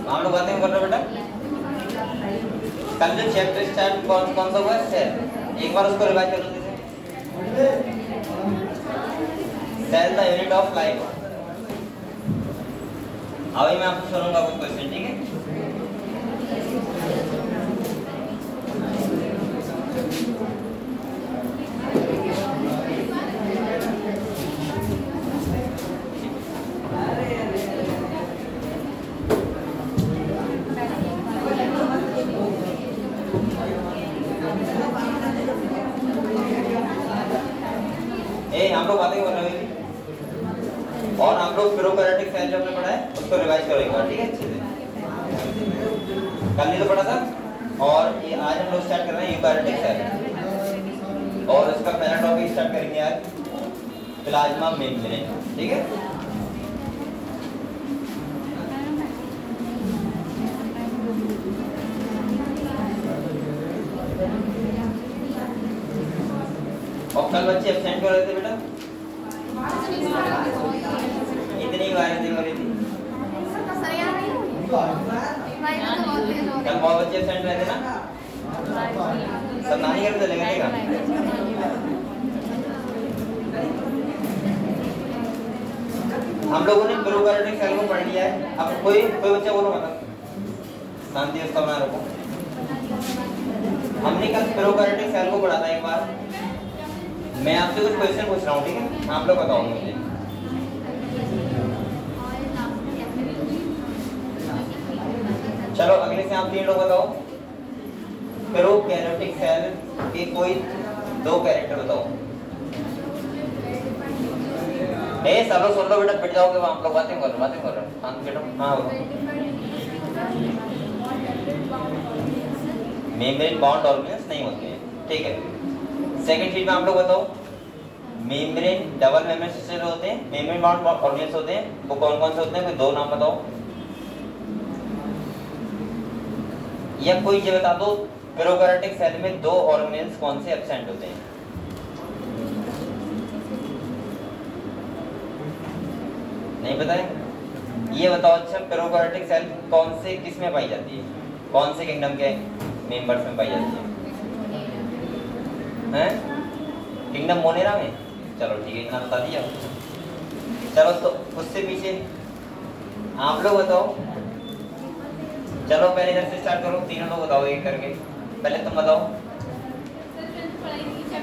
हम लोग बातें कर रहे बेटा। कल जो चैप्टर स्टार्ट कौन सा हुआ है? एक बार उसको रिवाइज कर लो। Cell the unit of life. अभी मैं आपको सुनाऊंगा कुछ क्वेश्चन, ठीक है? हम लोग बातें कर रहे हैं और हम लोग प्रोकैरियोटिक सेल जो हमने पढ़ा है उसको रिवाइज करो एक बार, ठीक है? अच्छे से कल नहीं तो पढ़ा था। और ये आज हम लोग स्टार्ट कर रहे हैं यूकैरियोटिक सेल और उसका पहला टॉपिक स्टार्ट करेंगे आज प्लाज्मा मेम्ब्रेन, ठीक है? और कल बच्चे एब्सेंट कर रहे थे बेटा, इतनी बार हो रही थी। कल बहुत बच्चे एब्सेंट रहे थे ना, सब नानी घर चले गए क्या? हम लोगों ने प्रोकैरियोटिक सेल को पढ़ लिया है। अब कोई बच्चा बोलो मतलब शांति व्यवस्था बना रखो। हमने कल प्रोकैरियोटिक सेल को पढ़ा था एक बार। मैं आपसे कुछ क्वेश्चन पूछ रहा हूँ, ठीक है? आप लोग बताओ मुझे। चलो अगले से आप 3 लोग बताओ। प्रोकैरियोटिक सेल के कोई 2 कैरेक्टर बताओ। सब लोग सुन लो बेटा, बैठ जाओगे वहाँ। आप लोग बातें कर रहे हो। शांत बैठो। हाँ बोलो। मेम्ब्रेन बाउंड ऑर्गेन्स नहीं होते हैं, ठीक है? सेकंड चीज में आप लोग बताओ, मेम्ब्रेन डबल मेम्ब्रेन स्ट्रक्चर होते हैं, मेम्ब्रेन बाउंड ऑर्गेन्स होते हैं, वो कौन कौन से होते हैं? कोई 2 नाम बताओ। या कोई ये बता दो प्रोकैरियोटिक सेल में 2 ऑर्गेनेल्स कौन से एब्सेंट होते हैं? नहीं बताए? ये बताओ। अच्छा, प्रोकैरियोटिक सेल कौन से किस में पाई जाती है? कौन से किंगडम के मेंबर्स में पाई जाती है? हैं? किंगडम मोनेरा में? चलो ठीक है, इतना बता दिया। चलो तो उससे पीछे आप लोग बताओ। चलो पहले इधर से स्टार्ट करो, 3 लोग बताओ एक करके। पहले तुम बताओ।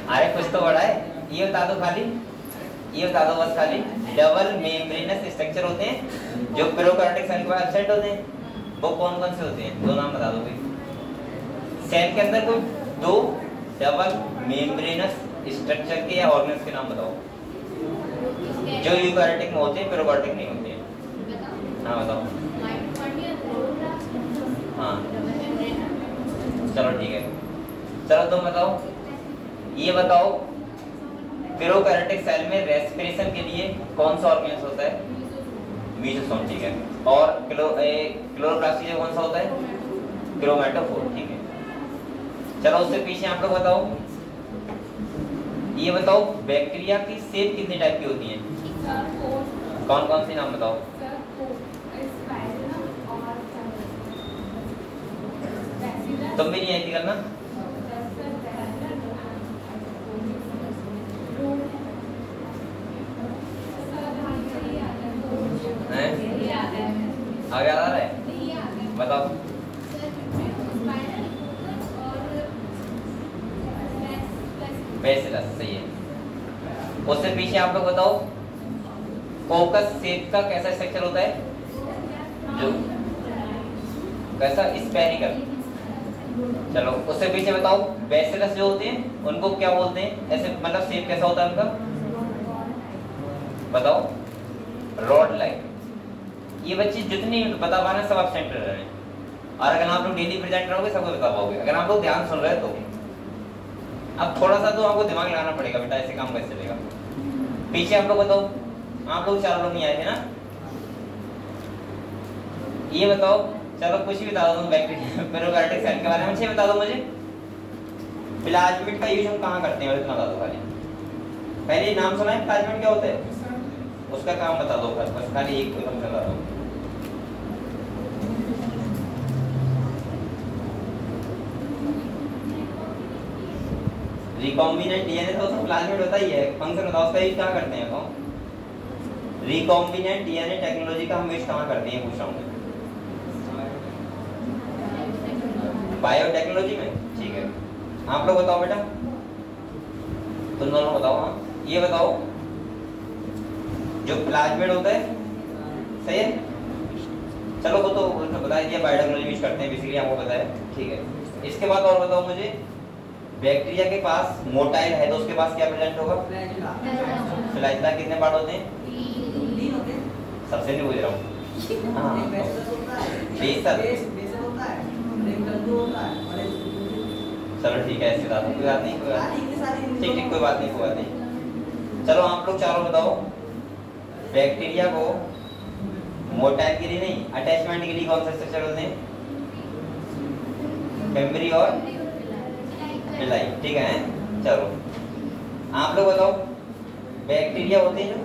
अरे कुछ तो बड़ा है, ये बता दो खाली, ये बता दो बस खाली। डबल मेम्ब्रेनस स्ट्रक्चर होते हैं जो प्रोकैरियोटिक सेल में एब्सेंट होते हैं, वो कौन कौन से होते हैं? 2 नाम बता दो भाई। सेल के अंदर कोई 2 डबल मेम्ब्रेनस स्ट्रक्चर के या ऑर्गेन्स के नाम बताओ जो यूकैरियोटिक में होते हैं, प्रोकैरियोटिक नहीं होते हैं। हाँ बताओ। हाँ चलो ठीक है। चलो तुम बताओ। ये बताओ प्रोकैरियोटिक सेल में रेस्पिरेशन के लिए कौन सा ऑर्गेन्स होता है? मीसोसोम, ठीक है। और क्लोरोप्लास्ट के लिए कौन सा होता है? क्रोमैटोफोर, ठीक है। चलो उससे पीछे आप लोग बताओ। ये बताओ बैक्टीरिया की शेप कितने टाइप की होती है? कौन कौन सी नाम बताओ? तुम भी नहीं आई थी कल ना? आगे आ रहा है? बताओ। बेसिलस, सही है। उससे पीछे आप लोग बताओ कोकस शेप का कैसा स्ट्रक्चर होता है? जो कैसा? स्फेरिकल। चलो उससे पीछे बताओ बेसिलस जो होते हैं उनको क्या बोलते हैं? ऐसे मतलब शेप कैसा होता है उनका? बताओ। Rod like. ये बच्चे जितनी बता पाना सब एब्सेंट रह रहे हैं, और अगर आप लोग डेली प्रेजेंट रहोगे सबको बता पाओगे, अगर आप लोग ध्यान सुन रहे हैं तो। अब थोड़ा सा तो आपको दिमाग लगाना पड़ेगा बेटा, ऐसे काम कैसे चलेगा? पीछे आप लोग बताओ। आप लोग 4 लोग नहीं आए थे ना? ये बताओ। चलो कुछ भी बता दो तुम बैक्टीरिया प्रोकैरियोटिक सेल के बारे में। 6 बता दो मुझे। प्लाज्मिड का यूज हम कहाँ करते हैं? इतना बता दो खाली। पहले नाम सुना है प्लाज्मिड क्या होता है? उसका काम बता दो बस खाली एक फंक्शन बता दो। रिकॉम्बिनेंट डीएनए तो प्लाज्मिड होता ही है, फंक्शन बताओ उसका यूज कहाँ करते हैं? बताओ रिकॉम्बिनेंट डीएनए टेक्नोलॉजी का हम यूज कहाँ करते हैं पूछ रहा हूँ मैं। बायोटेक्नोलॉजी में, ठीक है। आप लोग बताओ बेटा, तुम दोनों बताओ। हाँ ये बताओ, जो प्लाज्मिड होता है, सही है, चलो वो तो बता दिया, बायोटेक्नोलॉजी यूज करते हैं बेसिकली, आपको पता है, ठीक है। इसके बाद और बताओ मुझे, बैक्टीरिया के पास मोटाइल है तो उसके पास क्या प्रेजेंट होगा? फ्लैजिला। कितने पार्ट होते हैं? सबसे नहीं पूछ रहा हूँ। चलो ठीक है, ऐसी बात कोई बात नहीं, कोई बात नहीं, ठीक ठीक, कोई बात नहीं, कोई बात नहीं। चलो आप लोग चारों बताओ, बैक्टीरिया को मोटाइल के लिए नहीं, अटैचमेंट के लिए कौन सा स्ट्रक्चर होते हैं? मेम्ब्री और विलाई, ठीक है। चलो आप लोग बताओ, बैक्टीरिया होते हैं जो,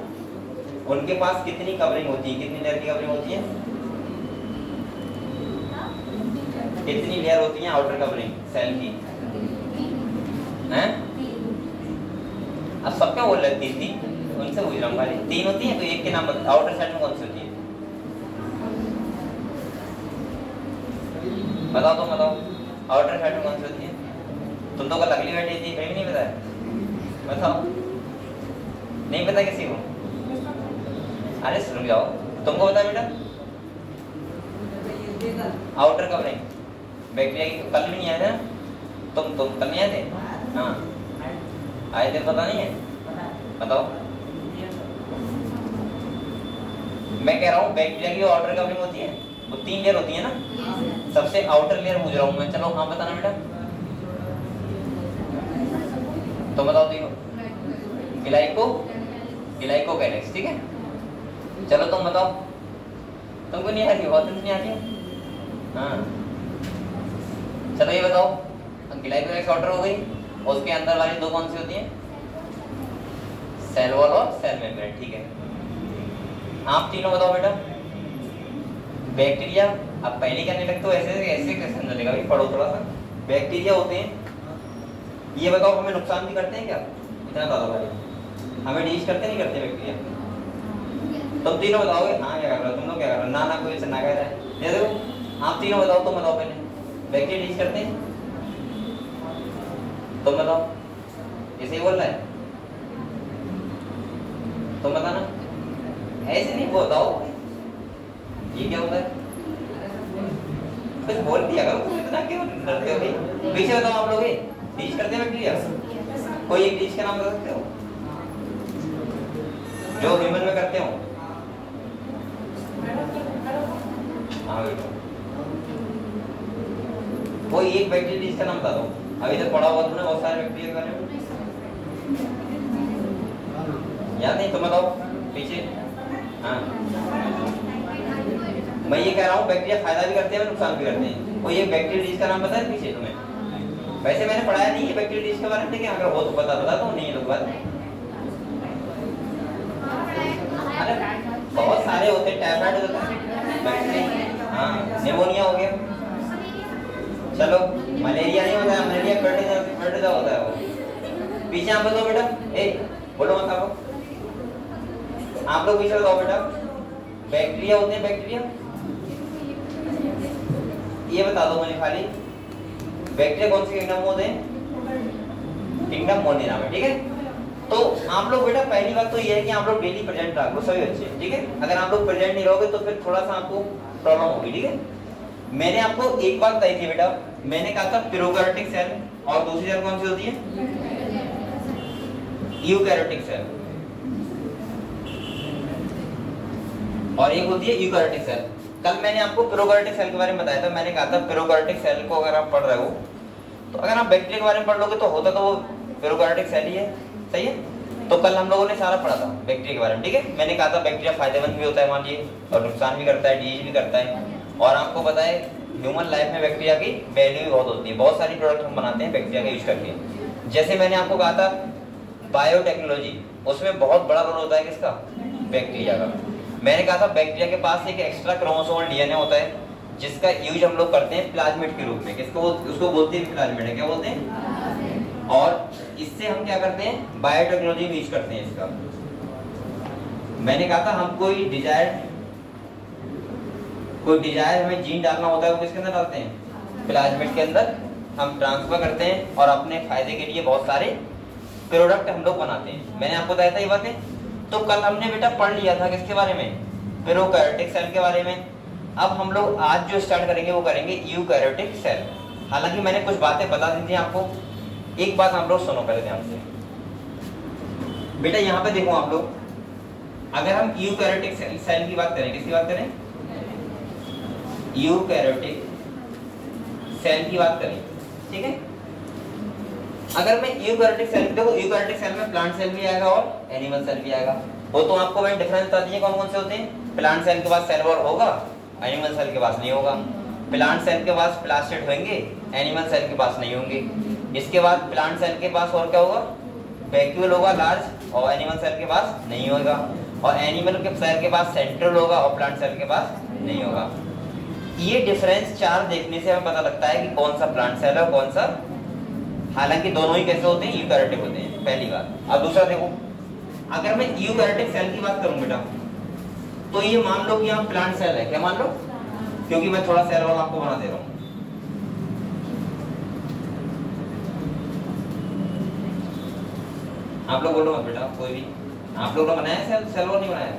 उनके पास कितनी कवरिंग होती है? कितनी लेयर की कवरिंग होती है? कितनी लेयर होती है आउटर कवरिंग सेल की? हैं? अब सब क्या बोल रहे? तीन तीन, उनसे पूछ रहा हूँ खाली। तीन होती है तो एक के नाम बता, आउटर साइड में कौन सी होती है? बताओ तुम बताओ, आउटर साइड में कौन सी होती है? तुम तो कल अगली बैठी थी, कहीं नहीं पता है? बताओ, नहीं पता किसी को? अरे सुन जाओ, तुमको पता बेटा? आउटर कवरिंग बैक्टीरिया की कल भी नहीं आए थे? तुम कल नहीं आए थे? हाँ आए थे, पता नहीं है? बताओ। मैं कह रहा हूँ बैक्टीरिया की आउटर कवरिंग होती है, वो तीन लेयर होती है ना? सबसे आउटर लेयर पूछ रहा हूँ मैं। चलो हाँ बताना बेटा, तो बताओ। देखो ग्लाइकोकैलिक्स, ठीक है। चलो तुम बताओ, तुमको नहीं आती? बहुत नहीं आती। हाँ चलो ये बताओ, ग्लाइकोकैलिक्स आउटर हो गई, उसके अंदर वाली दो कौन सी होती हैं? सेल वॉल और सेल मेम्ब्रेन, ठीक है। आप तीनों बताओ बेटा, बैक्टीरिया, अब पहले करने लगते हो ऐसे ऐसे कैसे चलेगा भाई, पढ़ो थोड़ा सा। बैक्टीरिया होते हैं, ये बताओ हमें नुकसान भी करते हैं क्या? इतना ज्यादा भाई, हमें डीज करते नहीं करते बैक्टीरिया? तुम तीनों बताओगे हाँ क्या कर रहे हो, तुम लोग क्या कर रहे हो? ना ना कोई ना कह रहा है, ये देखो आप तीनों बताओ, तुम बताओ पहले, बैक्टीरिया डीज करते हैं? तुम बताओ, ऐसे ही बोल रहा है, तुम बताना। ऐसे नहीं, वो बताओ ये क्या होता है? कुछ बोल दिया करो, तुम इतना क्यों डरते हो भाई? पीछे बताओ आप लोग, डीज करते हैं बैक्टीरिया? कोई एक डीज का नाम बता सकते हो जो ह्यूमन में करते हो? हाँ बेटा, कोई एक बैक्टीरिया डीज का नाम बता दो। अभी तक पढ़ा हुआ तुमने बहुत सारे बैक्टीरिया के बारे में, याद नहीं? तुम बताओ पीछे। हाँ मैं ये कह रहा हूँ, बैक्टीरिया फायदा भी करते हैं नुकसान भी करते हैं। कोई एक बैक्टीरिया डीज का नाम पता है पीछे तुम्हें? वैसे मैंने पढ़ाया नहीं है बैक्टीरिया डीज के बारे में, लेकिन अगर हो तो बता दो, नहीं तो बात। अरे बहुत सारे होते हैं, टाइफाइड होता है, हाँ निमोनिया हो गया, चलो मलेरिया नहीं होता है, मलेरिया कर्टिजा होता है वो। पीछे आप बताओ बेटा, बोलो मत आप लोग पीछे बताओ बेटा, बैक्टीरिया होते हैं, बैक्टीरिया ये बता दो मुझे खाली, बैक्टीरिया कौन से किंगडम होते हैं? किंगडम मोनिरा में, ठीक है। तो आप लोग बेटा पहली बात तो ये है कि आप लोग डेली प्रेजेंट रखो सभी बच्चे, ठीक है। अगर आप लोग प्रेजेंट नहीं रहोगे तो फिर थोड़ा सा आपको प्रॉब्लम होगी, ठीक है। मैंने आपको एक बात बताई थी बेटा, मैंने कहा था प्रोकैरियोटिक सेल, और दूसरी सेल कौन सी होती है? यूकैरियोटिक सेल, और एक होती है यूकैरियोटिक सेल। कल मैंने आपको प्रोकैरियोटिक सेल के बारे में बताया था, मैंने कहा था प्रोकैरियोटिक सेल को अगर आप पढ़ रहे हो तो अगर आप बैक्टीरिया के बारे में पढ़ लोगे तो होता तो वो प्रोकैरियोटिक सेल ही है, सही है। तो कल हम लोगों ने सारा पढ़ा था बैक्टीरिया के बारे में, ठीक है। मैंने कहा था बैक्टीरिया फायदेमंद भी होता है मान लीजिए, और नुकसान भी करता है, डीज भी करता है, और आपको पता है ह्यूमन लाइफ में बैक्टीरिया की वैल्यू भी बहुत होती है, बहुत सारी प्रोडक्ट हम बनाते हैं बैक्टीरिया का यूज करके। जैसे मैंने आपको कहा था बायोटेक्नोलॉजी, उसमें बहुत बड़ा रोल होता है किसका? बैक्टीरिया का। मैंने कहा था बैक्टीरिया के पास एक एक्स्ट्रा क्रोमोसोमल डीएनए होता है जिसका यूज हम लोग करते हैं प्लाज्मिड के रूप में। किसको? उसको बोलते हैं प्लाज्मिड है, क्या बोलते हैं? और इससे हम क्या करते हैं, बायोटेक्नोलॉजी यूज करते हैं इसका। मैंने कहा था हम कोई डिजायर हमें जीन डालना होता है, वो किसके अंदर डालते हैं, प्लाज्मिड के अंदर हम ट्रांसफर करते हैं और अपने फायदे के लिए बहुत सारे प्रोडक्ट हम लोग बनाते हैं। मैंने आपको बताया था ये बातें। तो कल हमने बेटा पढ़ लिया था किसके बारे में, प्रोकैरियोटिक सेल के बारे में। अब हम लोग आज जो स्टार्ट करेंगे वो करेंगे यूकैरियोटिक सेल। हालांकि मैंने कुछ बातें बता दी थी आपको, एक बात आप लोग सुनो पहले ध्यान से बेटा। यहाँ पे देखो आप लोग, अगर हम यूकैरियोटिक सेल की बात करें, किसकी बात करें, यूकैरियोटिक सेल की बात करें, ठीक है। अगर मैं यूकैरियोटिक सेल, देखो यूकैरियोटिक सेल में प्लांट सेल भी आएगा और एनिमल सेल भी आएगा। वो तो आपको मैंने डिफरेंस बता दिए कौन कौन से होते हैं। प्लांट सेल के पास सेल वॉल होगा, एनिमल सेल के पास नहीं होगा। प्लांट सेल के पास प्लास्टिड होंगे, एनिमल सेल के पास नहीं होंगे। इसके बाद प्लांट सेल के पास और क्या होगा, वैक्यूल होगा लार्ज, और एनिमल सेल के पास नहीं होगा। और एनिमल के सेल के पास सेंट्रल होगा और प्लांट सेल के पास नहीं होगा। ये डिफरेंस चार देखने से हमें पता लगता है कि कौन सा प्लांट सेल है और कौन सा, हालांकि दोनों ही कैसे होते हैं, यूकैरियोटिक होते हैं, पहली बात। अब दूसरा देखो, अगर मैं यूकैरियोटिक सेल की बात करूं बेटा, तो ये मान लो कि यहाँ प्लांट सेल है, क्या मान लो, क्योंकि मैं थोड़ा सेल वॉल आपको बना दे रहा हूं। आप लोग बोलो मत बेटा, कोई भी, आप लोग ने बनाया सेल वॉल नहीं बनाया?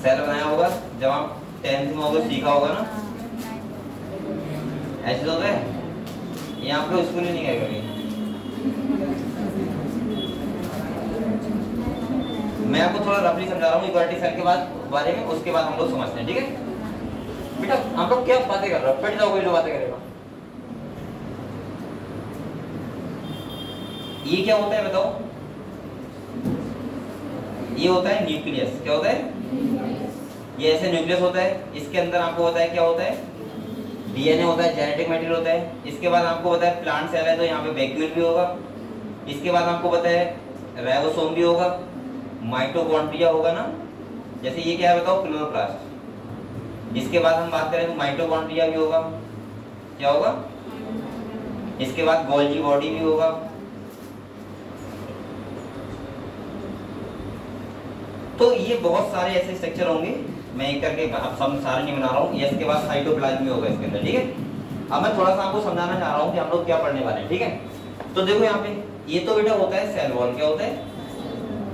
सेल बनाया होगा जब आप 10th में होगा, सीखा होगा ना, ऐसे तो होता है। ये आप लोग स्कूल ही नहीं गए कभी। मैं आपको थोड़ा रफली समझा रहा हूँ यूकैरियोटिक सेल के बारे में, उसके बाद हम लोग समझते हैं, ठीक है बेटा। हम लोग क्या बातें कर रहे हो, बैठ जाओ, कोई जो बातें करेगा। ये क्या होता है बताओ, ये होता है न्यूक्लियस। क्या होता है, ये ऐसे न्यूक्लियस होता है। इसके अंदर आपको होता है क्या होता है, डीएनए होता है, जेनेटिक मटेरियल होता है। इसके बाद आपको पता है प्लांट सेल है तो यहाँ पे वैक्यूल भी होगा। इसके बाद आपको पता है राइबोसोम भी होगा, माइटोकॉन्ड्रिया होगा ना, जैसे ये क्या है बताओ, क्लोरोप्लास्ट। इसके बाद हम बात करें तो माइटोकॉन्ड्रिया भी होगा, क्या होगा। इसके बाद गोल्जी बॉडी भी होगा। तो ये बहुत सारे ऐसे स्ट्रक्चर होंगे, मैं एक करके अब सब सारे नहीं बना रहा हूँ। इसके बाद साइटोप्लाज्म भी होगा इसके अंदर, ठीक है। अब मैं थोड़ा सा आपको समझाना चाह रहा हूँ कि हम लोग क्या पढ़ने वाले हैं, ठीक है। तो देखो यहाँ पे ये तो बेटा होता है सेल वॉल। क्या होता है,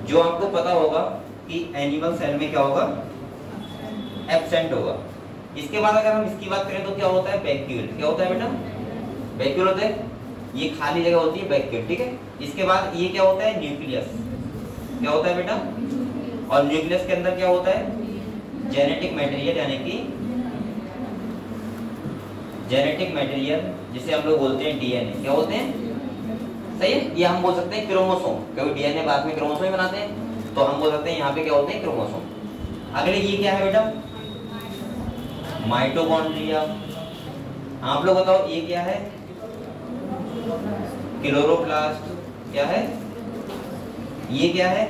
जो आपको पता होगा कि एनिमल सेल में क्या होगा, एब्सेंट होगा। इसके बाद अगर हम इसकी बात करें तो क्या होता है, वैक्यूल। क्या होता है बेटा, वैक्यूल होता है, ये खाली जगह होती है वैक्यूल, ठीक है। इसके बाद ये क्या होता है, न्यूक्लियस। क्या होता है बेटा, और न्यूक्लियस के अंदर क्या होता है, जेनेटिक मटेरियल, यानी कि जेनेटिक मटेरियल जिसे हम लोग बोलते हैं डीएनए। क्या होते हैं, सही है। ये हम बोल सकते हैं क्रोमोसोम, क्योंकि डीएनए बाद में क्रोमोसोम ही बनाते हैं, तो हम बोल सकते हैं यहाँ पे क्या होते हैं, क्रोमोसोम। अगले ये क्या है बेटा, माइटोकॉन्ड्रिया। आप लोग बताओ ये क्या है, क्लोरोप्लास्ट। क्या है, ये क्या है,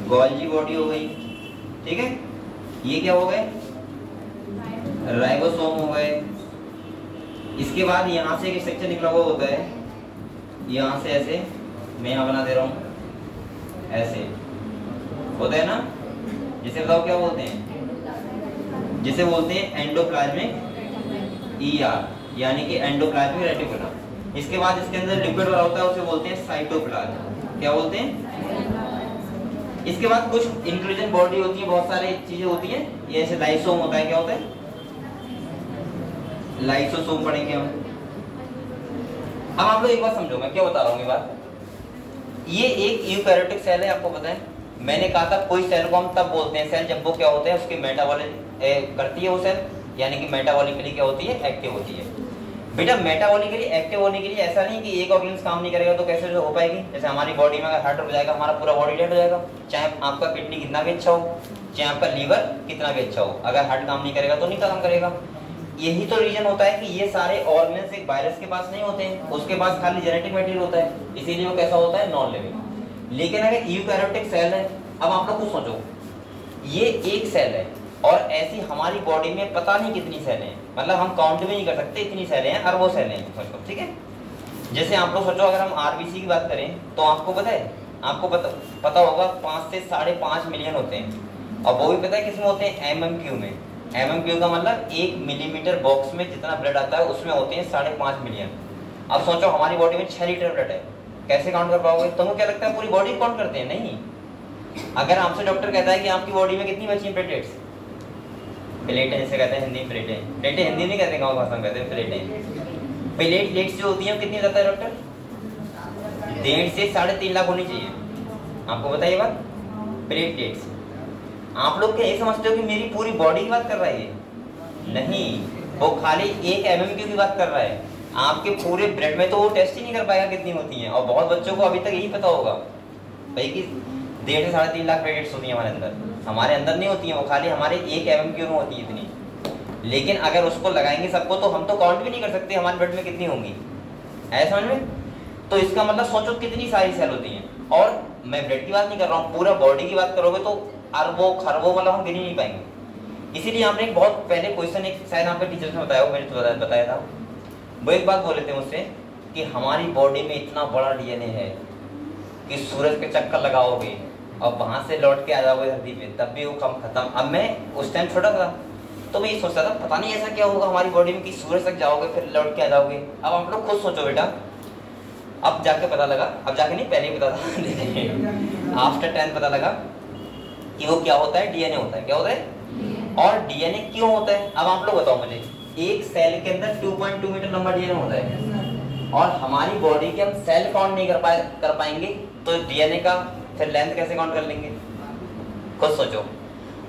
गोल्जी बॉडी हो गई, ठीक है। ये क्या हो गए, राइबोसोम हो गए। इसके बाद यहाँ से एक स्ट्रक्चर निकला हुआ होता है, यहाँ से ऐसे, मैं यहाँ बना दे रहा हूँ, ऐसे होता है ना, जिसे बताओ क्या बोलते हैं, जिसे बोलते हैं एंडोप्लाज्मिक ईआर, यानी कि एंडोप्लाज्मिक रेटिकुलम। इसके बाद इसके अंदर लिक्विड वाला होता है, उसे बोलते हैं साइटोप्लाज्म। क्या बोलते हैं। इसके बाद कुछ इंक्लूजन बॉडी होती है, बहुत सारी चीजें होती हैं, ये ऐसे लाइसोम होता है। क्या होता है, लाइसोसोम पढ़ेंगे हम। अब आप लोग एक बात समझो, मैं क्या बता रहा हूँ ये बात। ये एक यूकैरियोटिक सेल है, आपको पता है। मैंने कहा था कोई सेल को हम तब बोलते हैं सेल जब वो क्या होते हैं, उसकी मेटाबॉलिज्म करती है वो सेल, यानी कि मेटाबॉलिकली क्या होती है, एक्टिव होती है। बेटा मेटाबॉलिकली एक्टिव होने के लिए ऐसा नहीं कि एक ऑर्गेन्स काम नहीं करेगा तो कैसे जो हो पाएगी। जैसे हमारी बॉडी में अगर हार्ट रुक जाएगा, हमारा पूरा बॉडी डेड हो जाएगा। चाहे आपका किडनी कितना भी अच्छा हो, चाहे आपका लीवर कितना भी अच्छा हो, अगर हार्ट काम नहीं करेगा तो नहीं काम करेगा। यही तो रीजन होता है कि ये सारे ऑर्गेन्स एक वायरस के पास नहीं होते हैं, उसके पास खाली जेनेटिक मटेरियल होता है, इसीलिए वो कैसा होता है, नॉन लिविंग। लेकिन अगर यूकैरियोटिक सेल है, अब आप लोग कुछ सोचो, ये एक सेल है और ऐसी हमारी बॉडी में पता नहीं कितनी सेलें हैं, मतलब हम काउंट भी नहीं कर सकते, इतनी सेलें हैं, अरबों सेलें हैं, ठीक है। जैसे आप लोग सोचो, अगर हम आरबीसी की बात करें तो आपको पता है, आपको पता होगा 5 से 5.5 मिलियन होते हैं, और वो भी पता है किसमें होते हैं, एमएमक्यू में। एमएमक्यू का मतलब 1 मिलीमीटर बॉक्स में जितना ब्लड आता है उसमें होते हैं 5.5 मिलियन। अब सोचो हमारी बॉडी में 6 लीटर ब्लड है, कैसे काउंट कर पाओगे? तुमको क्या लगता है पूरी बॉडी काउंट करते हैं? नहीं। अगर आपसे डॉक्टर कहता है कि आपकी बॉडी में कितनी बची प्लेटेट्स, प्लेटें जिसे कहते हैं हिंदी में, प्लेटें हिंदी नहीं कहते, गाँव भाषा में कहते हैं प्लेटें। प्लेटलेट्स जो होती हैं कितनी बताता है डॉक्टर? 1.5 से 3.5 लाख होनी चाहिए। आपको बताइए बात, प्लेटलेट्स। आप लोग क्या ये समझते हो कि मेरी पूरी बॉडी की बात कर रहा है ये? नहीं, वो खाली 1 एमएमक्यू की बात कर रहा है। आपके पूरे ब्लड में तो वो टेस्ट ही नहीं कर पाएगा कितनी होती हैं। और बहुत बच्चों को अभी तक यही पता होगा भाई कि 1.5 से 3.5 लाख प्लेटलेट्स होती हैं हमारे अंदर। हमारे अंदर नहीं होती हैं, वो खाली हमारे 1 एमएमक्यू में होती है इतनी। लेकिन अगर उसको लगाएंगे सबको तो हम तो काउंट भी नहीं कर सकते हमारे ब्लड में कितनी होंगी, ऐसा समझ में? तो इसका मतलब सोचो कितनी सारी सेल होती हैं। और मैं ब्लड की बात नहीं कर रहा हूँ, पूरा बॉडी की बात करोगे तो अरबों खरबों मतलब हम गिन ही नहीं पाएंगे। इसीलिए आपने एक बहुत पहले क्वेश्चन, एक शायद आपके टीचर्स ने बताया हो, मैंने तो बताया था, वो एक बात बोले थे मुझसे कि हमारी बॉडी में इतना बड़ा डीएनए है कि सूरज के चक्कर लगाओगे और वहां से लौट के आ जाओगे धरती पे तब भी वो कम खत्म। अब मैं उस टाइम छोटा था तो मैं ये सोचता था पता नहीं ऐसा क्या होगा हमारी बॉडी में कि सूरज तक जाओगे फिर लौट के आ जाओगे। अब आप लोग खुद सोचो बेटा, अब जाके पता लगा, अब जाके नहीं पहले ही पता था लेकिन आफ्टर 10 पता लगा कि वो क्या होता है, डीएनए होता है। क्या होता है और डीएनए क्यों होता है? अब आप लोग बताओ मुझे, एक सेल के अंदर 2.2 मीटर लंबा डीएनए होता है और हमारी बॉडी के हम सेल काउंट नहीं कर पाएंगे तो डीएनए का फिर लेंथ कैसे काउंट कर लेंगे? खुद सोचो।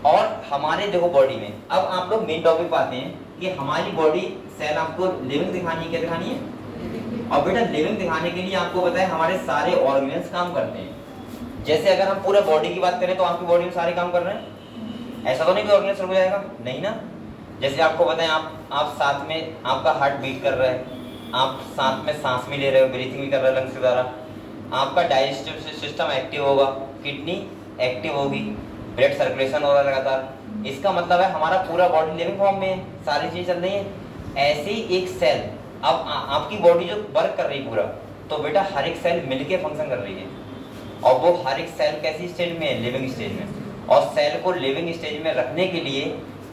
और हमारे देखो बॉडी में, अब आप लोग मेन टॉपिक पे आते हैं कि हमारी बॉडी सेल आपको लिविंग दिखानी है, क्या दिखानी है? और बेटा लिविंग दिखाने के लिए आपको पता है हमारे सारे ऑर्गन्स काम करते हैं। जैसे अगर हम पूरे बॉडी की बात करें तो आपकी बॉडी में सारे काम कर रहे हैं, ऐसा तो नहीं कि ऑर्गन्स रुक जाएगा, नहीं ना। जैसे आपको पता है आप साथ में आपका हार्ट बीट कर रहा है, आप साथ में सांस भी ले रहे हो, ब्रीथिंग भी कर रहे हो लंग्स के द्वारा, आपका डाइजेस्टिव सिस्टम एक्टिव होगा, किडनी एक्टिव होगी, ब्लड सर्कुलेशन हो रहा है लगातार। इसका मतलब है हमारा पूरा बॉडी लिविंग फॉर्म में है, सारी चीज चल रही है। ऐसे ही एक सेल, अब आपकी बॉडी जो वर्क कर रही है पूरा, तो बेटा हर एक सेल मिलके फंक्शन कर रही है। और वो हर एक सेल कैसी स्टेज में है? लिविंग स्टेज में। और सेल को लिविंग स्टेज में रखने के लिए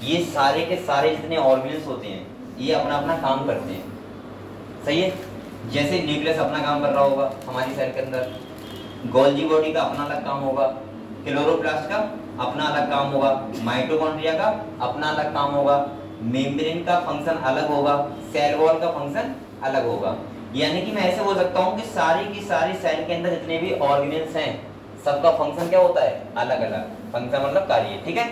ये सारे के सारे जितने ऑर्गन्स होते हैं ये अपना अपना काम करते हैं, सही है। जैसे न्यूक्लियस अपना काम कर रहा होगा हमारी सेल के अंदर, गोल्जी बॉडी का अपना अलग काम होगा, क्लोरोप्लास्ट का अपना अलग काम होगा, माइटोकॉन्ड्रिया का अपना अलग काम होगा, मेम्ब्रेन का फंक्शन अलग होगा, सेल वॉल का फंक्शन अलग होगा। यानी कि मैं ऐसे बोल सकता हूँ कि सारी की सारी सेल के अंदर जितने भी ऑर्गेनल्स हैं सबका फंक्शन क्या होता है? अलग अलग फंक्शन, मतलब कार्य, ठीक है।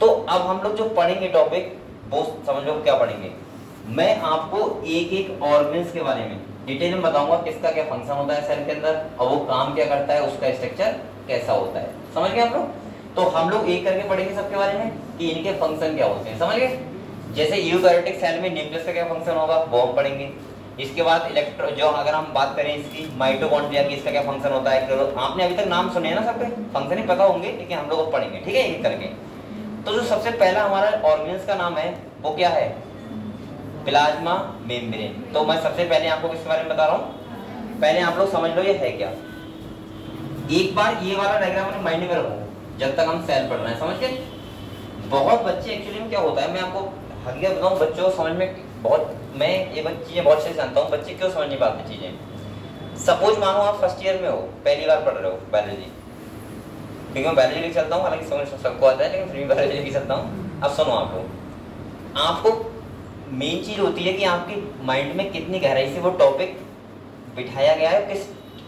तो अब हम लोग जो पढ़ेंगे टॉपिक वो समझ लो क्या पढ़ेंगे। मैं आपको एक एक ऑर्गन्स के बारे में डिटेल में बताऊंगा किसका क्या फंक्शन होता है सेल के अंदर और वो काम क्या करता है, उसका स्ट्रक्चर कैसा होता है, समझ गए आप लोग? तो हम लोग एक करके पढ़ेंगे सबके बारे में कि इनके फंक्शन क्या होते हैं, समझ गए? जैसे यूकैरियोटिक सेल में न्यूक्लियस का क्या फंक्शन होगा वो हम पढ़ेंगे। इसके बाद इलेक्ट्रो जो अगर हम बात करें इसकी माइटोकॉन्ड्रिया की, इसका क्या फंक्शन होता है, आपने अभी तक नाम सुने हैं ना, सबके फंक्शन ही पता होंगे लेकिन हम लोग पढ़ेंगे, ठीक है, एक करके। तो जो सबसे पहला हमारा ऑर्गन्स का नाम है वो क्या है? Plasma membrane. तो मैं सबसे पहले आपको किसके बारे में बता रहा हूँ, पहले आप लोग समझ लो ये है क्या। एक बार ये वाला डायग्राम अपने माइंड में रखो जब तक हम सेल पढ़ रहे हैं, समझ गए? बहुत बच्चे एक्चुअली में क्या होता है, मैं आपको हकीकत बताऊं, बच्चों को समझ में बहुत, मैं ये चीजें बहुत अच्छे से जानता हूँ, बच्चे क्यों समझ नहीं पाते चीजें। सपोज मानो आप फर्स्ट ईयर में हो, पहली बार पढ़ रहे हो बायोलॉजी, क्योंकि मैं बायोलॉजी लेके चलता हूँ, हालांकि समझ सबको आता है लेकिन फिर भी बायोलॉजी लेके चलता हूँ। अब सुनो आप लोग, आपको मेन चीज होती है कि आपकी माइंड में कितनी गहराई से वो टॉपिक बिठाया गया है,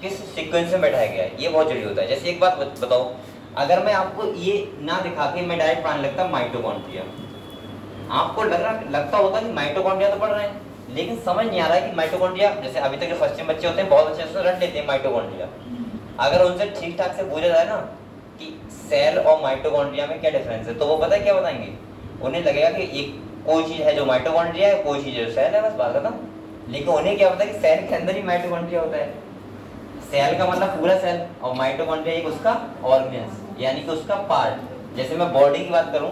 किस सीक्वेंस में बैठाया गया है, ये बहुत जरूरी होता है। जैसे एक बात बताओ, अगर मैं आपको ये ना दिखा के मैं डायरेक्ट पढ़ने लगता माइटोकॉन्ड्रिया, आपको लगता होता कि माइटोकॉन्ड्रिया तो पढ़ रहे हैं लेकिन समझ नहीं आ रहा है कि माइटोकॉन्ड्रिया, जैसे अभी तक जो फर्स्ट ईयर बच्चे होते हैं बहुत अच्छे से रट लेते हैं माइटोकॉन्ड्रिया। अगर उनसे ठीक ठाक से पूछा जाए ना कि सेल और माइटोकॉन्ड्रिया में क्या डिफरेंस है, तो वो पता है क्या बताएंगे? उन्हें लगेगा कि एक कोई चीज है जो माइटोकॉन्ड्रिया है, कोई चीज है जो सेल है, बस बात खत्म। लेकिन उन्हें क्या पता है कि सेल के अंदर ही माइटोकॉन्ड्रिया होता है। सेल का मतलब पूरा सेल और माइटोकॉन्ड्रिया एक उसका ऑर्गन्स, यानी कि उसका पार्ट। जैसे मैं बॉडी की बात करूं,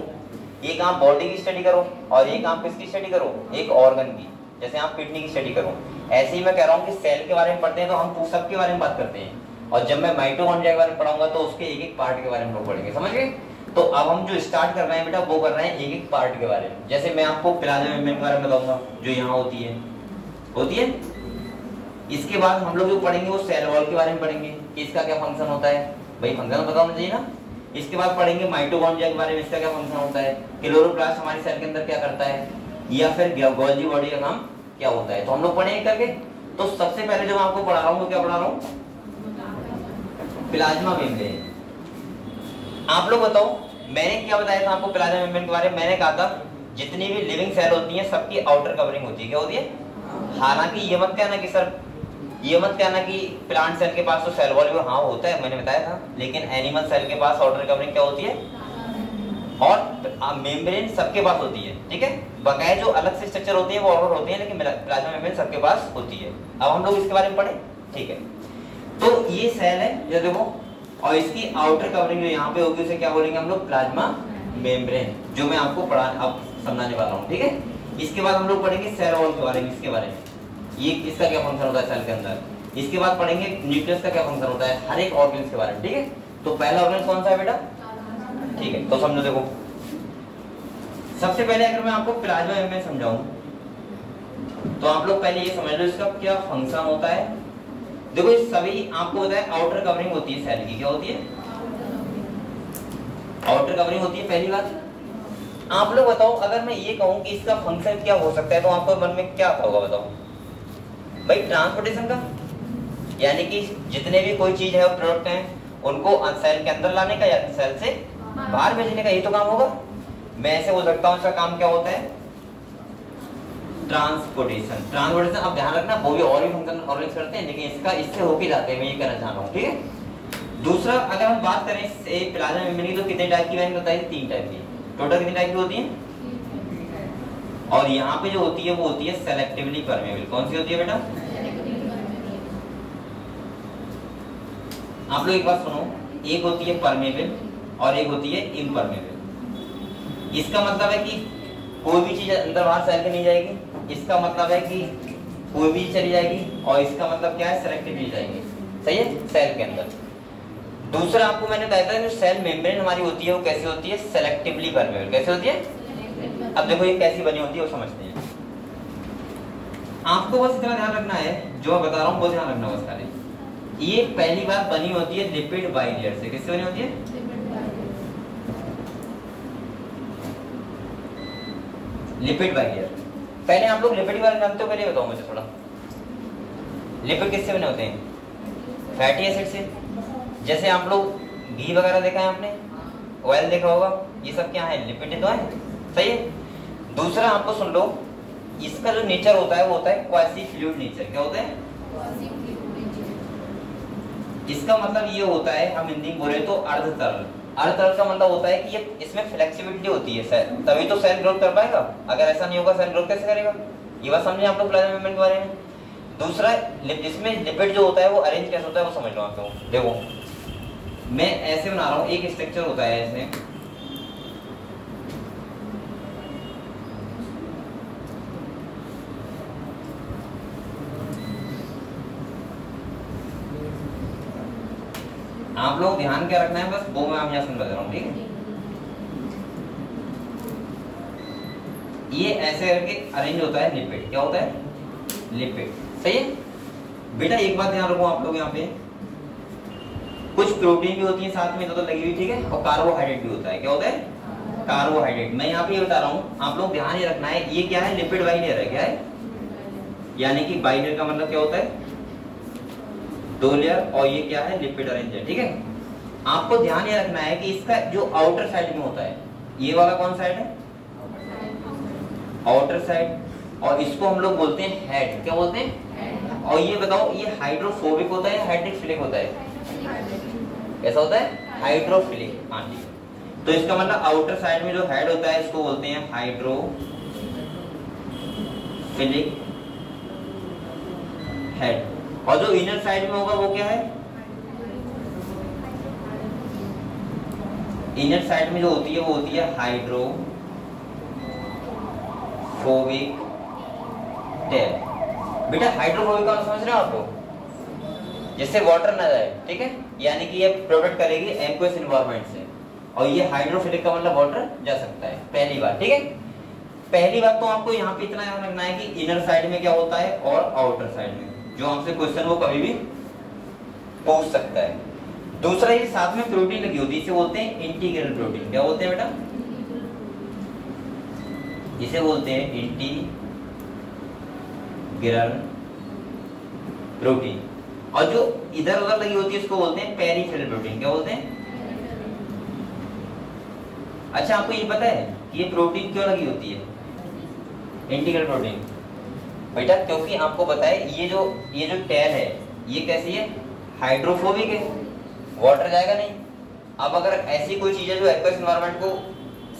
एक आप बॉडी की स्टडी करो और एक आप किसकी स्टडी करो, एक ऑर्गन की। जैसे आप किडनी की स्टडी करो, ऐसे ही मैं कह रहा हूँ कि सेल के बारे में पढ़ते हैं तो हम सबके बारे में बात करते हैं, और जब मैं माइटोकॉन्ड्रिया के बारे में पढ़ाऊंगा तो उसके एक एक पार्ट के बारे में लोग पढ़ेंगे, समझ गए। तो अब हम जो स्टार्ट कर रहे हैं बेटा वो कर रहे हैं एक एक पार्ट के बारे में। जैसे मैं आपको प्लाज्मा मेम्ब्रेन के बारे में बताऊंगा जो यहाँ होती है। इसके बाद हम लोग जो पढ़ेंगे वो सेल वॉल के बारे में पढ़ेंगे कि इसका क्या फंक्शन होता है, भाई फंक्शन पता होना चाहिए ना। इसके बाद पढ़ेंगे माइटोकॉन्ड्रिया के बारे में, इसका क्या फंक्शन होता है, क्लोरोप्लास्ट हमारी सेल के अंदर क्या करता है, या फिर गोल्गी बॉडी का काम क्या होता है। तो हम लोग पढ़ेंगे करके। तो सबसे पहले जो मैं आपको पढ़ा रहा हूँ वो क्या पढ़ा रहा हूँ, प्लाज्मा मेम्ब्रेन। आप लोग बताओ मैंने क्या बताया था आपको प्लाज्मा मेम्ब्रेन के बारे में। मैंने कहा था जितनी भी लिविंग सेल होती है सबकी आउटर कवरिंग होती है, क्या होती है। हालांकि ये मत कहना कि सर, ये मत कहना कि प्लांट सेल के पास तो सेल वॉल हाँ होता है, मैंने बताया था, लेकिन एनिमल सेल के पास आउटर कवरिंग क्या होती है, और मेम्ब्रेन सबके पास होती है, ठीक है। बकाया जो अलग से स्ट्रक्चर होते हैं वो और होते हैं, लेकिन प्लाज्मा मेम्ब्रेन सबके पास होती है। अब हम लोग इसके बारे में पढ़े, ठीक है। तो ये सेल है, ये देखो, और इसकी आउटर कवरिंग जो यहाँ पे होगी उसे क्या बोलेंगे हम लोग, प्लाज्मा मेम्ब्रेन, जो मैं आपको अब समझाने वाला हूँ, ठीक है। इसके बाद हम लोग पढ़ेंगे सेल वॉल के बारे में, इसके बारे में, ये इसका क्या फंक्शन होता है सेल के अंदर। इसके बाद पढ़ेंगे न्यूक्लियस का क्या फंक्शन होता है, हर एक ऑर्गन के बारे में, ठीक है। तो पहला ऑर्गन कौन सा है बेटा, ठीक है। तो समझो, देखो सबसे पहले अगर मैं आपको प्लाज्मा मेम्ब्रेन समझाऊं तो आप लोग पहले ये समझ लो इसका क्या फंक्शन होता है। देखो ये सभी आपको पता है आउटर कवरिंग होती है सेल की, क्या होती है, आउटर कवरिंग होती है, पहली बात। आप लोग बताओ अगर मैं ये कहूं कि इसका फंक्शन क्या हो सकता है तो आपको मन में क्या आता होगा, बताओ भाई, ट्रांसपोर्टेशन का, यानी कि जितने भी कोई चीज है प्रोडक्ट हैं उनको सेल के अंदर लाने का या सेल से बाहर भेजने का, ये तो काम होगा। मैं ऐसे बोल सकता हूँ इसका काम क्या होता है, ट्रांसपोर्टेशन। ट्रांसपोर्टेशन अब ध्यान रखना वो भी और भी फंक्शन ऑर्गन्स करते हैं, लेकिन इसका इससे होके जाते हैं, मैं ये कहना चाह रहा हूँ, ठीक है। दूसरा अगर हम बात करें प्लाज्मा मेम्ब्रेन की तो कितने टाइप की मैंने बताई, 3 टाइप की। टोटल कितनी टाइप की होती है, और यहाँ पे जो होती है वो होती है सेलेक्टिवली परमेबल। कौन सी होती है बेटा, आप लोग एक बात सुनो, एक होती है परमेबल और एक होती है इम्परमेबल। इसका मतलब है कि कोई भी चीज अंदर बाहर सेल के नहीं जाएगी, इसका मतलब है कि कोई भी चली जाएगी, और इसका मतलब क्या है, सेलेक्टिवली जाएगी, सही है, सेल के अंदर। दूसरा आपको मैंने बताया था जो सेल मेम्ब्रेन हमारी होती है वो कैसी होती है, सेलेक्टिवली परमेबल। कैसे होती है, अब देखो ये कैसी बनी होती है वो समझते हैं। आपको बस इतना ध्यान रखना है, जो मैं बता रहा हूँ वो ध्यान रखना बस खाली। ये पहली बात बनी होती है लिपिड बाइलेयर से। किससे बनी होती है, लिपिड बाइलेयर। पहले आप लोग लिपिड के बारे में जानते हो, पहले बताओ मुझे थोड़ा, लिपिड किससे बने होते हैं, फैटी एसिड से। जैसे आप लोग घी वगैरह देखा है आपने, ऑयल देखा होगा, ये सब क्या है, लिपिड तो है, सही है। दूसरा आपको सुन लो, इसका जो नेचर होता है वो होता है क्वासी फ्लूइड नेचर। क्या होता है, इसका मतलब ये होता है, हम हिंदी में बोले तो अर्ध तरल। अर्ध तरल का मतलब होता है कि ये इसमें फ्लेक्सिबिलिटी होती है सेल, तभी तो सेल ग्रोथ कर पाएगा, अगर ऐसा नहीं होगा सेल ग्रोथ कैसे करेगा। ये बात समझे आप लोग प्लाज्मा मेम्ब्रेन के बारे में। दूसरा इसमें लिपिड जो होता है वो अरेंज कैसे होता है वो समझ लो आप लोग। देखो मैं ऐसे बना रहा हूँ, एक स्ट्रक्चर होता है ऐसे, आप लोग ध्यान क्या रखना है बस वो मैं यहाँ समझा रहा हूँ, ठीक है। ये ऐसे करके अरेंज होता है लिपिड। क्या होता है, लिपिड, सही है बेटा। एक बात ध्यान रखो आप लोग, यहाँ पे कुछ प्रोटीन भी होती है साथ में तो लगी हुई, ठीक है, और कार्बोहाइड्रेट भी होता है। क्या होता है, कार्बोहाइड्रेट। मैं यहाँ पे ये बता रहा हूँ, आप लोग ध्यान ये रखना है, ये क्या है, लिपिड बाइलेयर है। क्या है, यानी कि बाइलेयर का मतलब क्या होता है, 2 लेयर, और ये क्या है, लिपिड अरेंजर, ठीक है। आपको ध्यान ये रखना है कि इसका जो आउटर साइड में होता है, ये वाला कौन साइड है, आउटर साइड, और इसको हम लोग बोलते हैं हेड। क्या बोलते हैं, और ये बताओ ये हाइड्रोफोबिक होता है या हाइड्रोफिलिक होता है, कैसा होता है, हाइड्रोफिलिक। हाँ जी, तो इसका मतलब आउटर साइड में जो हेड होता है इसको बोलते हैं हाइड्रोफिलिक हेड, और जो इनर साइड में होगा वो क्या है, इनर साइड में जो होती है वो होती है हाइड्रोफोबिक टेल। बेटा हाइड्रोफोबिक कौन समझ रहे हो आपको, जिससे वाटर ना जाए, ठीक है, यानी कि ये प्रोटेक्ट करेगी एक्वस एनवायरनमेंट से, और ये हाइड्रोफिलिक का मतलब वाटर जा सकता है, पहली बात, ठीक है। पहली बात तो आपको यहाँ पे इतना याद रखना है कि इनर साइड में क्या होता है और आउटर साइड में, जो हमसे क्वेश्चन वो कभी भी पूछ सकता है। दूसरा ये साथ में प्रोटीन लगी होती है, इसे बोलते हैं इंटीग्रल प्रोटीन। क्या बोलते हैं बेटा, इसे बोलते हैं इंटीग्रल प्रोटीन। और जो इधर उधर लगी होती है इसको बोलते हैं पेरिफेरल प्रोटीन। क्या बोलते हैं? अच्छा आपको ये पता है कि ये प्रोटीन क्यों लगी होती है इंटीग्रल प्रोटीन? बेटा क्योंकि आपको पता है ये जो टेल है ये कैसी है, हाइड्रोफोबिक है, वाटर जाएगा नहीं। अब अगर ऐसी कोई चीज है जो एक्वस एनवायरनमेंट को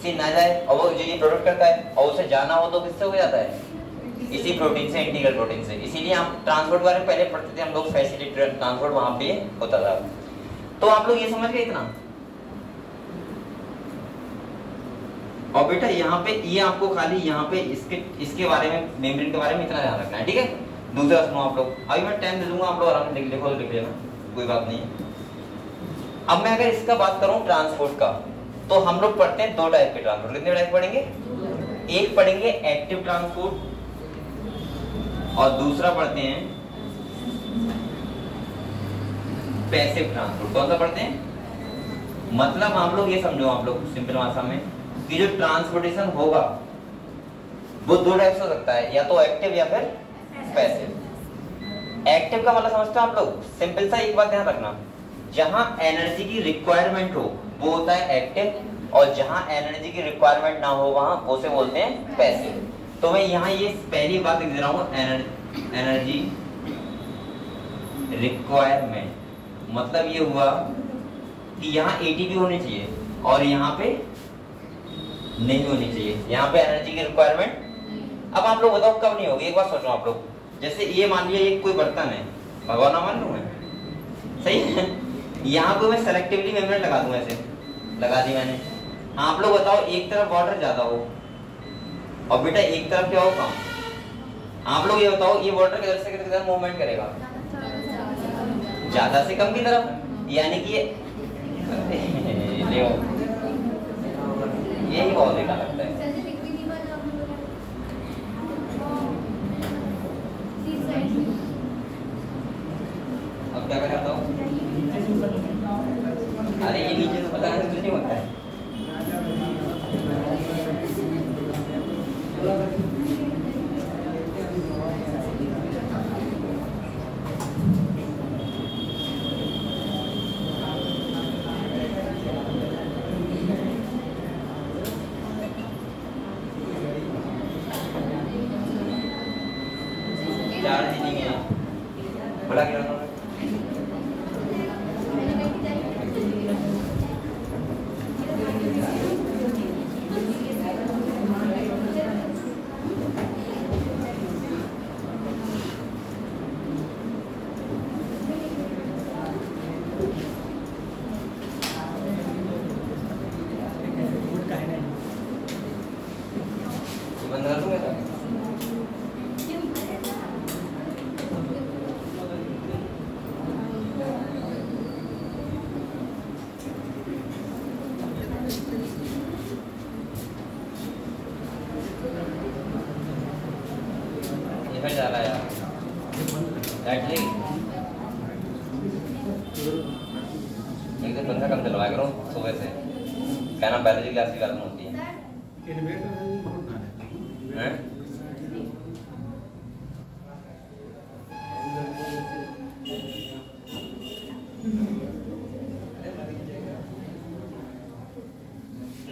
से ना जाए और वो जो ये प्रोटेक्ट करता है और उसे जाना हो तो किससे हो जाता है, इसी प्रोटीन से, इंटीग्रल प्रोटीन से। इसीलिए हम ट्रांसपोर्ट बारे में पहले पढ़ते थे हम लोग, फैसिलिटी ट्रांसपोर्ट वहां पे होता था। तो आप लोग ये समझ गए इतना। और बेटा यहाँ पे ये आपको खाली यहाँ पे इसके बारे में, मेम्ब्रेन के बारे में इतना ध्यान रखना है, ठीक है। दूसरा सुनो आप लोग, अभी मैं टाइम दे दूंगा, आप लोग आराम से लिखो लिख लेना, कोई बात नहीं है। अब मैं अगर इसका बात करूं ट्रांसपोर्ट का, तो हम लोग पढ़ते हैं दो टाइप के ट्रांसपोर्ट। कितने टाइप पढ़ेंगे? एक पढ़ेंगे एक्टिव ट्रांसपोर्ट और दूसरा पढ़ते हैं पैसिव ट्रांसपोर्ट। कौन सा पढ़ते हैं? मतलब आप लोग ये समझो, आप लोग सिंपल भाषा में, कि जो ट्रांसपोर्टेशन होगा वो दो टाइप से हो सकता है, या तो एक्टिव या फिर पैसिव। एक्टिव का मतलब समझते हो आप लोग? सिंपल सा एक बात ध्यान रखना, जहां एनर्जी की रिक्वायरमेंट हो वो होता है एक्टिव, और जहां एनर्जी की रिक्वायरमेंट ना हो वहां उसे बोलते हैं पैसिव। तो मैं यहाँ ये पहली बात लिख दे रहा हूँ, एनर्जी रिक्वायरमेंट, मतलब ये हुआ कि यहाँ एटीपी होनी चाहिए और यहाँ पे नहीं होनी चाहिए, यहाँ पे एनर्जी की रिक्वायरमेंट। अब आप लोग बताओ कब नहीं होगी, एक बार सोचो आप लोग। जैसे ये मान लिया ये कोई बर्तन है, भगवान ना मान लूं मैं, सही है, यहाँ पे मैं सेलेक्टिवली मेम्ब्रेन लगा दूं, ऐसे लगा दी मैंने। आप लोग बताओ एक तरफ वाटर ज्यादा हो और बेटा एक तरफ क्या हो कम, आप लोग ये बताओ ये वाटर किधर से किधर मूवमेंट करेगा? ज्यादा से कम की तरफ, यानी कि यही बहुत देखा लगता है। अब क्या करता हूँ, अरे ये नीचे तो पता नहीं नहीं होता है। बड़ा क्या जा रहा है यार, एक तो पंखा कम चलवाया करो सुबह से, क्या नाम, बायोलॉजी क्लास की खत्म होती है।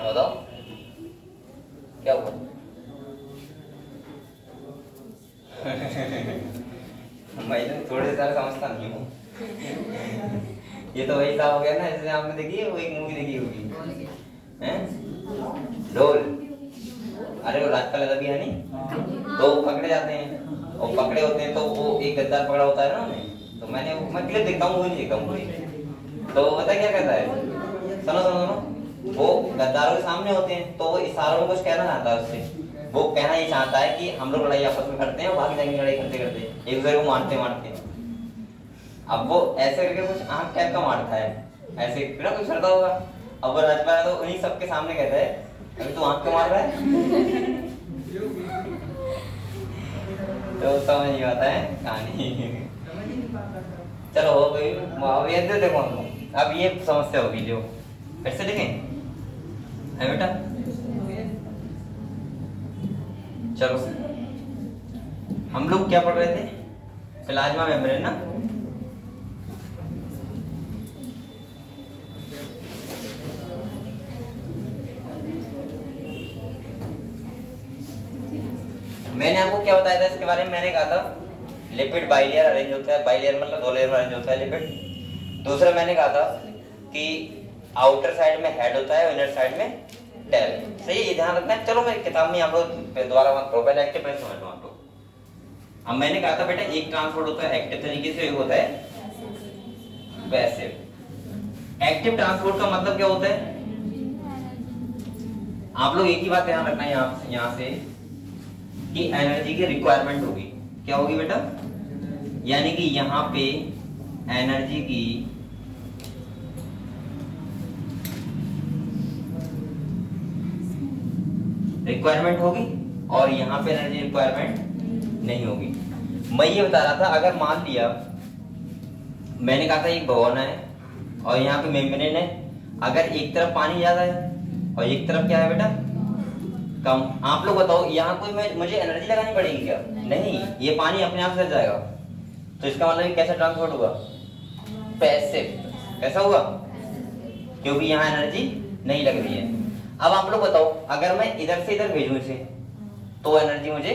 बताओ क्या हुआ? मैं तो थोड़े से ज्यादा समझता नहीं हूँ। ये तो वही सा हो गया ना, जैसे आपने देखी है वो एक मूवी देखी होगी, हैं ढोल, अरे वो राज का लगा भी है नहीं, तो पकड़े जाते हैं और पकड़े होते हैं तो वो एक गद्दार पकड़ा होता है ना उन्हें, तो मैं क्लिप देखता हूँ, वो नहीं देखता हूँ। तो पता क्या कहता है, सुनो सुनो सुनो, वो गद्दारों के सामने होते हैं तो वो इशारों में कुछ कहना चाहता है उससे, वो कहना ये चाहता है कि हम लोग लड़ाई आपस में करते हैं, भाग जाएंगे लड़ाई करते करते एक दूसरे को मारते मारते। अब वो ऐसे करके कुछ आंख टाइप का मारता है, ऐसे बिना कुछ करता होगा। अब वो राजपाल तो उन्हीं सबके सामने कहता है अभी तू आंख क्यों मार रहा है? तो समझ नहीं आता है कहानी। चलो हो गई, ये देखो अब ये समस्या होगी जो फिर से देखें है बेटा। चलो हम लोग क्या पढ़ रहे थे? प्लाज्मा मेम्ब्रेन ना। मैंने आपको क्या बताया था इसके बारे में? मैंने कहा था लिपिड बाइलेयर अरेंज होता है, बाइलेयर मतलब दो लेयर में अरेंज होता है लिपिड। दूसरा मैंने कहा था कि आउटर साइड में हेड होता है और इनर साइड में टेल। सही है, ये ध्यान रखना है। चलो मैं किताब में आप लोग दोबारा मत पढ़ो, पहले एक्टिव में समझ लो आप लोग। अब मैंने कहा था बेटा एक ट्रांसपोर्ट होता है एक्टिव तरीके से, एक होता है पैसिव। एक्टिव ट्रांसपोर्ट का मतलब क्या होता है? आप लोग एक ही बात ध्यान रखना है यहाँ से कि एनर्जी की रिक्वायरमेंट होगी। क्या होगी बेटा? यानी कि यहाँ पे एनर्जी की रिक्वायरमेंट होगी और यहाँ पे एनर्जी रिक्वायरमेंट नहीं होगी। मैं ये बता रहा था अगर मान लिया मैंने कहा था एक भवन है और यहाँ पे मेम्ब्रेन है, अगर एक तरफ पानी ज्यादा है और एक तरफ क्या है बेटा कम, आप लोग बताओ यहाँ कोई मुझे एनर्जी लगानी पड़ेगी क्या? नहीं, ये पानी अपने आप से जाएगा। तो इसका मतलब कैसा ट्रांसपोर्ट होगा? पैसिव। कैसा होगा? क्योंकि यहाँ एनर्जी नहीं लग रही है। अब आप लोग बताओ अगर मैं इधर से इधर भेजूं इसे तो एनर्जी मुझे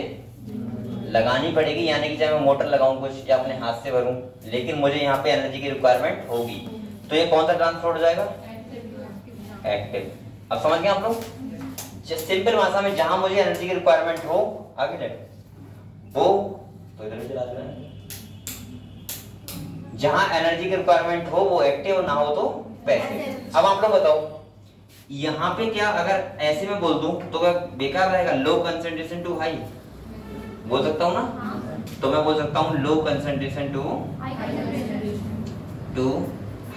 लगानी पड़ेगी, यानी कि चाहे मैं मोटर लगाऊं कुछ या अपने हाथ से भरूं, लेकिन मुझे यहाँ पे एनर्जी की रिक्वायरमेंट होगी। तो ये कौन सा ट्रांसपोर्ट हो जाएगा? एक्टिव। अब समझ गए आप लोग? सिंपल भाषा में जहां मुझे एनर्जी की रिक्वायरमेंट हो, आगे ले वो तो इधर चला जाए, जहां एनर्जी की रिक्वायरमेंट हो वो एक्टिव, ना हो तो पैसिव। अब आप लोग बताओ यहाँ पे क्या अगर ऐसे में बोल दूं तो क्या बेकार रहेगा? लो कंसंट्रेशन टू हाई बोल सकता हूँ ना? तो मैं बोल सकता हूँ low concentration to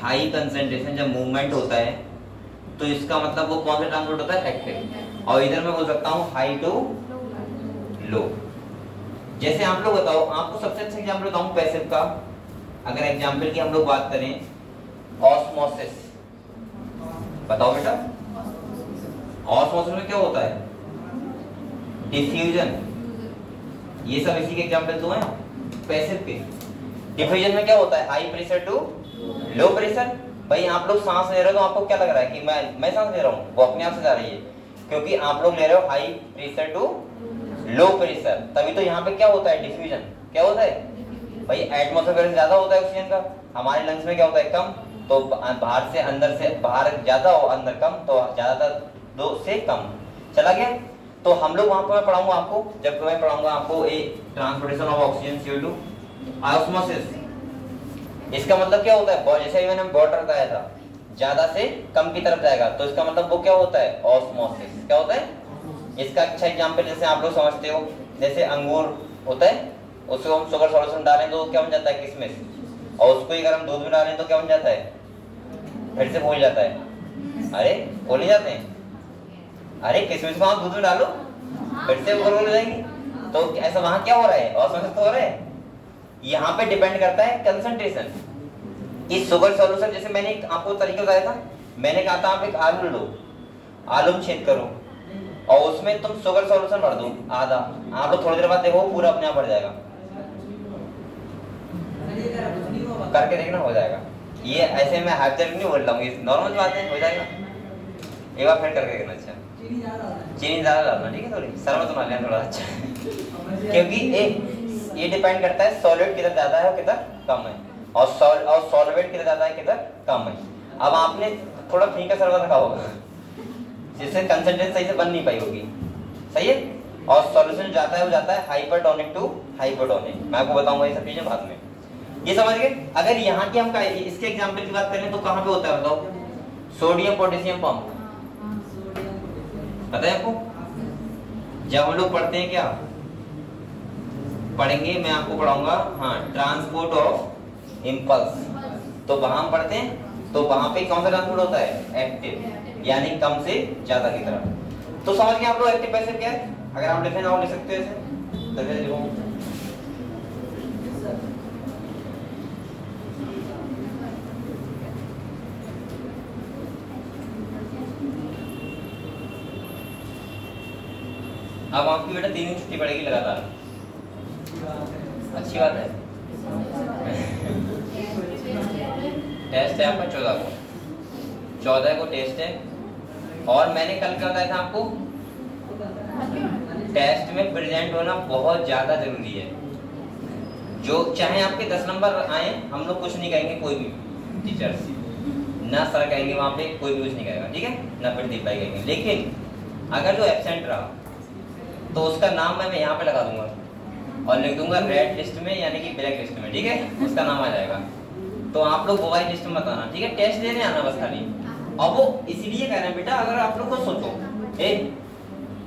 high concentration. जब मूवमेंट होता है तो इसका मतलब वो कौन सा ट्रांसपोर्ट होता है? एक्टिव। और इधर मैं बोल सकता हूँ हाई टू लो। जैसे आप लोग बताओ, आपको सबसे अच्छा एग्जाम्पल बताऊं पैसिव का। अगर एग्जाम्पल की हम लोग बात करें ऑस्मोसिस, बताओ बेटा ऑस्मोसिस में क्या होता है? डिफ्यूजन। ये सब इसी के एग्जाम्पल तो हैं पैसिव के। डिफ्यूजन में क्या होता है? High pressure to low pressure. भाई आप लोग सांस ले रहे हो तो आपको क्या लग रहा है कि मैं सांस ले रहा हूँ? वो अपने आप से जा रही है, क्योंकि आप लोग ले रहे हो high pressure to low pressure. तभी तो यहाँ पे क्या होता है? डिफ्यूजन। क्या होता है भाई? एटमॉस्फेयर से ज्यादा होता है ऑक्सीजन का, हमारे लंग्स में क्या होता है? कम। तो बाहर से अंदर से बाहर ज्यादा और अंदर कम, तो ज्यादातर दो से कम चला गया। तो हम लोग वहां पर मैं पढ़ाऊंगा आपको, जब मैं पढ़ाऊंगा आपको एक transportation of oxygen CO2 osmosis. इसका मतलब क्या होता है? जैसे मैंने वाटर बताया था ज्यादा से कम की तरफ जाएगा, तो इसका मतलब वो क्या होता है? ऑस्मोसिस। क्या होता है? इसका अच्छा एग्जांपल जैसे आप लोग समझते हो, जैसे अंगूर होता है, उसको हम शुगर सॉल्यूशन डालें तो क्या बन जाता है? किशमिश। और उसको अगर हम दूध में डालें तो क्या बन जाता है? फिर से भूल जाता है। अरे भूल नहीं जाते हैं? अरे किशमिश को आप दूध में डालो फिर से उगल जाएंगे। तो ऐसा वहां क्या हो रहा है? ऑस्मोसिस तो हो रहा है। यहाँ पे डिपेंड करता है कंसंट्रेशन। इस शुगर सॉल्यूशन जैसे मैंने आपको तरीका बताया था, मैंने कहा था आप एक आलू लो, आलू में छेद करो और उसमें तुम शुगर सॉल्यूशन भर दो आधा। आप लोग थोड़ी देर बाद देखो पूरा अपने आप भर जाएगा, करके देखना हो जाएगा। ये ऐसे में हाइपोथेटिकल नहीं बोल रहा हूँ, ये नॉर्मल बात है, हो जाएगा। एक बार फिर करके देखना। अच्छा चीनी ज्यादा डालना, ठीक है? थोड़ी शर्मा तो ना लेना थोड़ा। अच्छा क्योंकि ये डिपेंड करता है सॉलिड किधर ज्यादा है और किधर कम है, और सॉल्वेंट किधर ज्यादा है किधर कम है। अब आपने थोड़ा फीका शरबत रखा होगा जिससे कंसंट्रेशन सही से बन नहीं पाई होगी, सही है? और सॉल्यूशन जाता है वो जाता है हाइपरटोनिक टू हाइपोटोनिक। मैं आपको बताऊंगा ये सब चीजें बाद में। ये समझ गए? अगर यहाँ की हम इसके एग्जाम्पल की बात करें तो कहाँ पे होता है बताओ? सोडियम पोटेशियम पंप, पता है आपको? जब हम लोग पढ़ते हैं क्या पढ़ेंगे, मैं आपको पढ़ाऊंगा, हाँ, ट्रांसपोर्ट ऑफ इम्पल्स, तो वहां हम पढ़ते हैं, तो वहां पे कौन सा ट्रांसपोर्ट होता है, एक्टिव, यानी कम से ज्यादा की तरफ। तो समझ गए आप लोग एक्टिव पैसिव क्या है? अगर आप लिखे ना हो लिख सकते हो ऐसे, तो फिर लिखो। अब आपकी बेटा 3 दिन छुट्टी पड़ेगी लगातार, अच्छी बात है। टेस्ट है आपका 14 को टेस्ट है, और मैंने कल क्या बताया था आपको, टेस्ट में प्रेजेंट होना बहुत ज्यादा जरूरी है। जो चाहे आपके 10 नंबर आए, हम लोग कुछ नहीं कहेंगे, कोई भी टीचर्स ना सर कहेंगे वहां पे, कोई भी कुछ नहीं कहेगा, ठीक है ना, प्रदीप भाई कहेंगे। लेकिन अगर जो एब्सेंट रहा तो उसका नाम मैं यहाँ पे लगा दूंगा और लिख दूंगा रेड लिस्ट में, यानी कि ब्लैक लिस्ट में, ठीक है, उसका नाम आ जाएगा। तो आप लोग वो वाली लिस्ट में बताना, ठीक है, टेस्ट देने आना बस खाली। और वो इसलिए कह रहे हैं बेटा, अगर आप लोग को सोचो,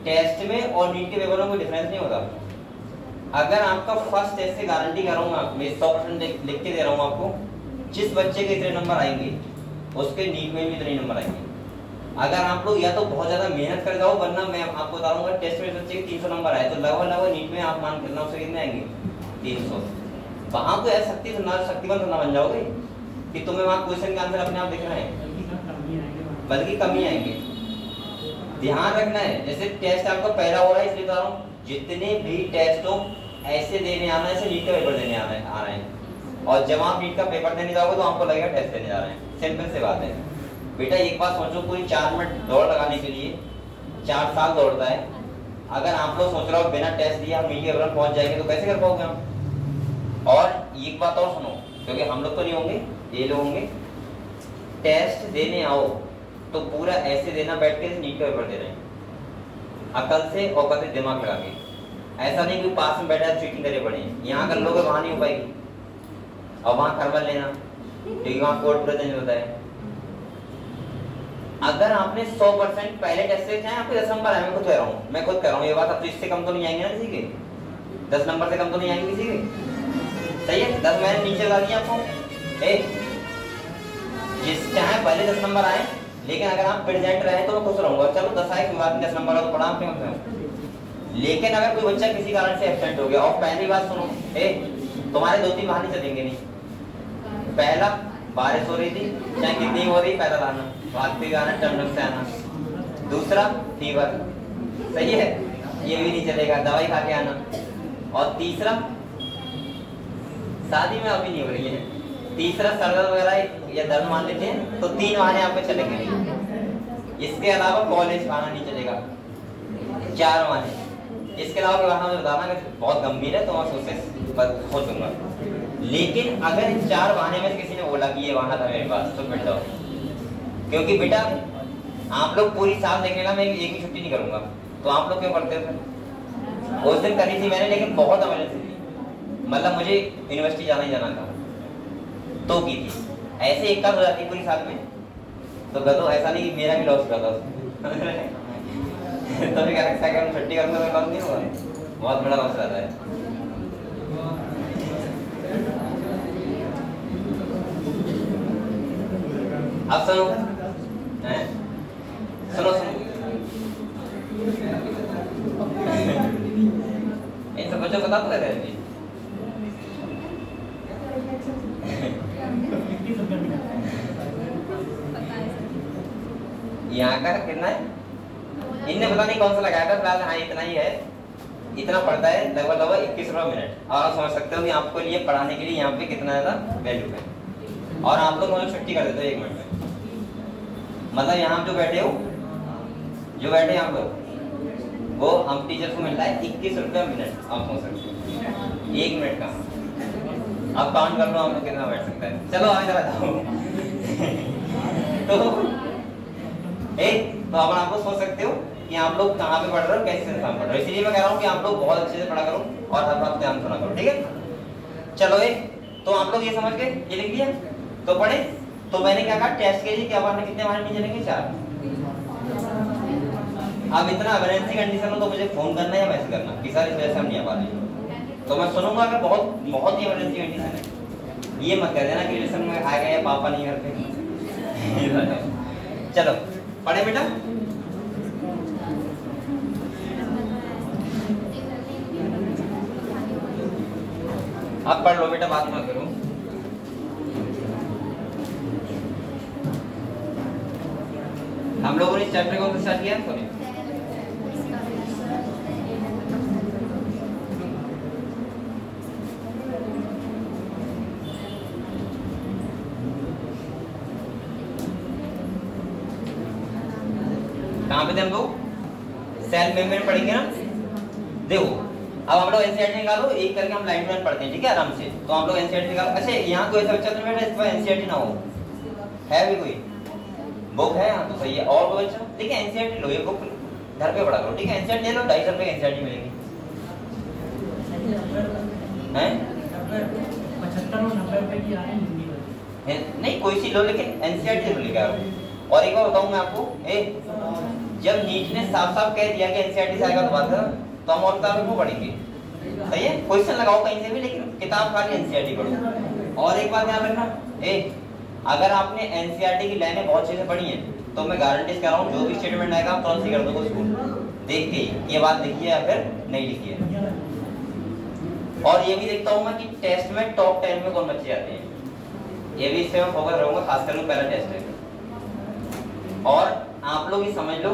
टेस्ट में और नीट के पेपर में कोई डिफरेंस नहीं होता। अगर आपका फर्स्ट टेस्ट से गारंटी कर रहा हूँ मैं 100% लिख के दे रहा हूँ आपको, जिस बच्चे के इतने नंबर आएंगे उसके नीट में भी इतने नंबर आएंगे। अगर आप लोग या तो बहुत ज्यादा मेहनत कर जाओ, वरना मैं आपको बताऊंगा टेस्ट में बच्चे के 300 नंबर आए तो लगभग नीट में आप मान करना उससे कितने आएंगे, 300। वहां को ऐसा शक्तिमान तो ना बन जाओगे कि तुम्हें वहां क्वेश्चन के आंसर अपने आप दिख रहे हैं, बल्कि कम ही आएंगे। ध्यान रखना है, जैसे टेस्ट आपका पहला हो रहा है इसलिए बता रहा हूँ, जितने भी टेस्ट हो ऐसे देने आना है, ऐसे नीट का पेपर देने आ रहे हैं। और जब आप नीट का पेपर देने जाओगे तो आपको लगेगा टेस्ट देने जा रहे हैं, सिंपल सी बात है। बेटा एक बात सोचो, कोई 4 मिनट दौड़ लगाने के लिए 4 साल दौड़ता है। अगर आप लोग सोच रहे हो बिना टेस्ट दिए हम नीट के पेपर पहुंच जाएंगे तो कैसे कर पाओगे हम? और एक बात और सुनो, क्योंकि हम लोग तो नहीं होंगे, ये लोग होंगे। टेस्ट देने आओ तो पूरा ऐसे देना बैठ के नीट का पेपर दे रहे हैं, अकल से औकत से दिमाग लगा के। ऐसा नहीं कि पास में बैठा चीटिंग करे पड़े, यहाँ कर लोगे वहां नहीं हो पाएगी, और वहां करवा लेना क्योंकि वहां कोर्ट पूरा चेंज होता है। अगर आपने 100% पहले टेस्ट से, चाहे आपके 10 नंबर आए, मैं खुद कह रहा हूँ ये बात, अब तो इससे कम तो नहीं आएंगे ना किसी के, 10 नंबर से कम तो नहीं आएंगे किसी के, सही है। 10 मैंने नीचे लगा दिया आपको, जिस चाहे पहले 10 नंबर आए, लेकिन अगर आप प्रेजेंट रहे तो मैं खुश रहूंगा। चलो 10 आए कोई बात नहीं, 10 नंबर तो पढ़ा आपके। लेकिन अगर कोई बच्चा किसी कारण से एब्सेंट हो गया, और पहली बात सुनो, तुम्हारे 2-3 बहाने चलेंगे नहीं। पहला, बारिश हो रही थी, चाहे कितनी हो रही, पैदल आना, बात पे आना, टर्मिनल से आना। दूसरा, फीवर, सही है, ये भी नहीं चलेगा, दवाई खा के आना। और तीसरा, शादी में अभी नहीं हो रही है। तीसरा, सर दर्द वगैरह या दर्द मान लेते हैं, तो 3 बहाने आप पे चलेंगे नहीं। इसके अलावा कॉलेज आना नहीं चलेगा, 4 बहाने। इसके अलावा के बहाना मुझे बताना कि बहुत गंभीर है तो मैं सोचूंगा। लेकिन अगर इन 4 बहाने में किसी ने बोला कि ये बहाना था मेरे पास, तो बैठ जाओ, क्योंकि बेटा आप लोग पूरी साल देखने का, मैं एक भी छुट्टी नहीं करूंगा, तो आप लोग क्यों करते थे? उस दिन करी थी मैंने, लेकिन बहुत इमरजेंसी थी, मतलब मुझे यूनिवर्सिटी जाना ही जाना था, तो की थी। ऐसे एक हो जाती पूरी साल में, तो गदो ऐसा नहीं कि मेरा भी लॉस कर दो तो मैं छुट्टी करूंगा तो लॉस नहीं होगा, बहुत बड़ा लॉस रहता है। अब सुनो, सुनो इन सब बच्चों को पता तो है यहाँ का कितना है, इनने पता नहीं कौन सा लगाया था, फिलहाल हाँ इतना ही है, इतना पड़ता है लगभग 21 रुपये मिनट। और आप समझ सकते हो कि आपको लिए पढ़ाने के लिए यहाँ पे कितना ज्यादा वैल्यू है। और आप लोग मुझे छुट्टी कर देते हो 1 मिनट में, मतलब यहाँ जो बैठे हो, जो बैठे यहाँ पे, वो हम टीचर को मिलता है 21 रुपये मिनट। आप समझ सकते हो 1 मिनट का, आप काउंट कर लो हम लोग कितना बैठ सकता है। चलो आगे जरा तो अब आप लोग सोच सकते हो कि आप लोग कहाँ पे पढ़ रहे हो, कैसे काम पढ़ रहे हो। इसलिए मैं कह रहा हूँ कि आप लोग बहुत अच्छे से पढ़ा करो और हर बात ध्यान सुना करो, ठीक है। चलो तो आप लोग ये समझ के ये लिख दिया, तो पढ़े। तो मैंने क्या कहा, टेस्ट के लिए क्या बहाने, कितने बहाने नहीं चलेंगे, 4। अब इतना इमरजेंसी कंडीशन हो तो मुझे फोन करना या मैसेज करना, किसी वजह से हम नहीं आ पा रहे तो मैं सुनूंगा। अगर बहुत बहुत ही इमरजेंसी कंडीशन है ये मत कह देना कि रिलेशन में आ गए पापा नहीं घर पे। चलो पढ़े बेटा। आप पढ़ लो बेटा, बात मत करो। हम लोगों ने इस चैप्टर को स्टार्ट किया सॉरी कहाँ पे थे हम लोग? सेल मेम्ब्रेन पढ़ेंगे ना। देखो अब हम लोग एनसीईआरटी निकालो, एक करके हम लाइन लाइन पढ़ते हैं, ठीक है आराम से। तो हम लोग एनसीईआरटी निकालो। अच्छा यहाँ कोई ऐसा बच्चा तो नहीं बैठा इस पर एनसीईआरटी ना हो, है भी कोई बुक है? हाँ तो सही है। और कोई बच्चा? ठीक है एनसीईआरटी लो, ये बुक घर पे पढ़ा करो, ठीक है। एनसीईआरटी ले लो, 250 रुपए की एनसीईआरटी मिलेगी। हैं 75 और 90 रुपए की आ रही है। नहीं कोई सी लो, लेकिन एनसीईआरटी जरूर लेके आओ। और एक बार बताऊं मैं आपको, जब नीट ने साफ साफ कह दिया कि एनसीईआरटी से आएगा तो बात करो, तो हम और किताबें क्यों पढ़ेंगे? सही है, क्वेश्चन लगाओ कहीं से भी, लेकिन किताब खाली एनसीईआरटी पढ़ो। और एक बात ध्यान रखना, अगर आपने एनसीईआरटी की लाइनें बहुत अच्छे से पढ़ी हैं तो मैं गारंटी कर रहा हूँ जो भी स्टेटमेंट आएगा आप तुरंत ही कर दोगे उसको देख के ही, ये बात लिखी है या फिर नहीं लिखी है। और ये भी देखता हूँ मैं कि टेस्ट में टॉप 10 में कौन बच्चे आते हैं, ये भी इससे मैं फोकस रहूंगा, खासकर पहला टेस्ट है। और आप लोग ये समझ लो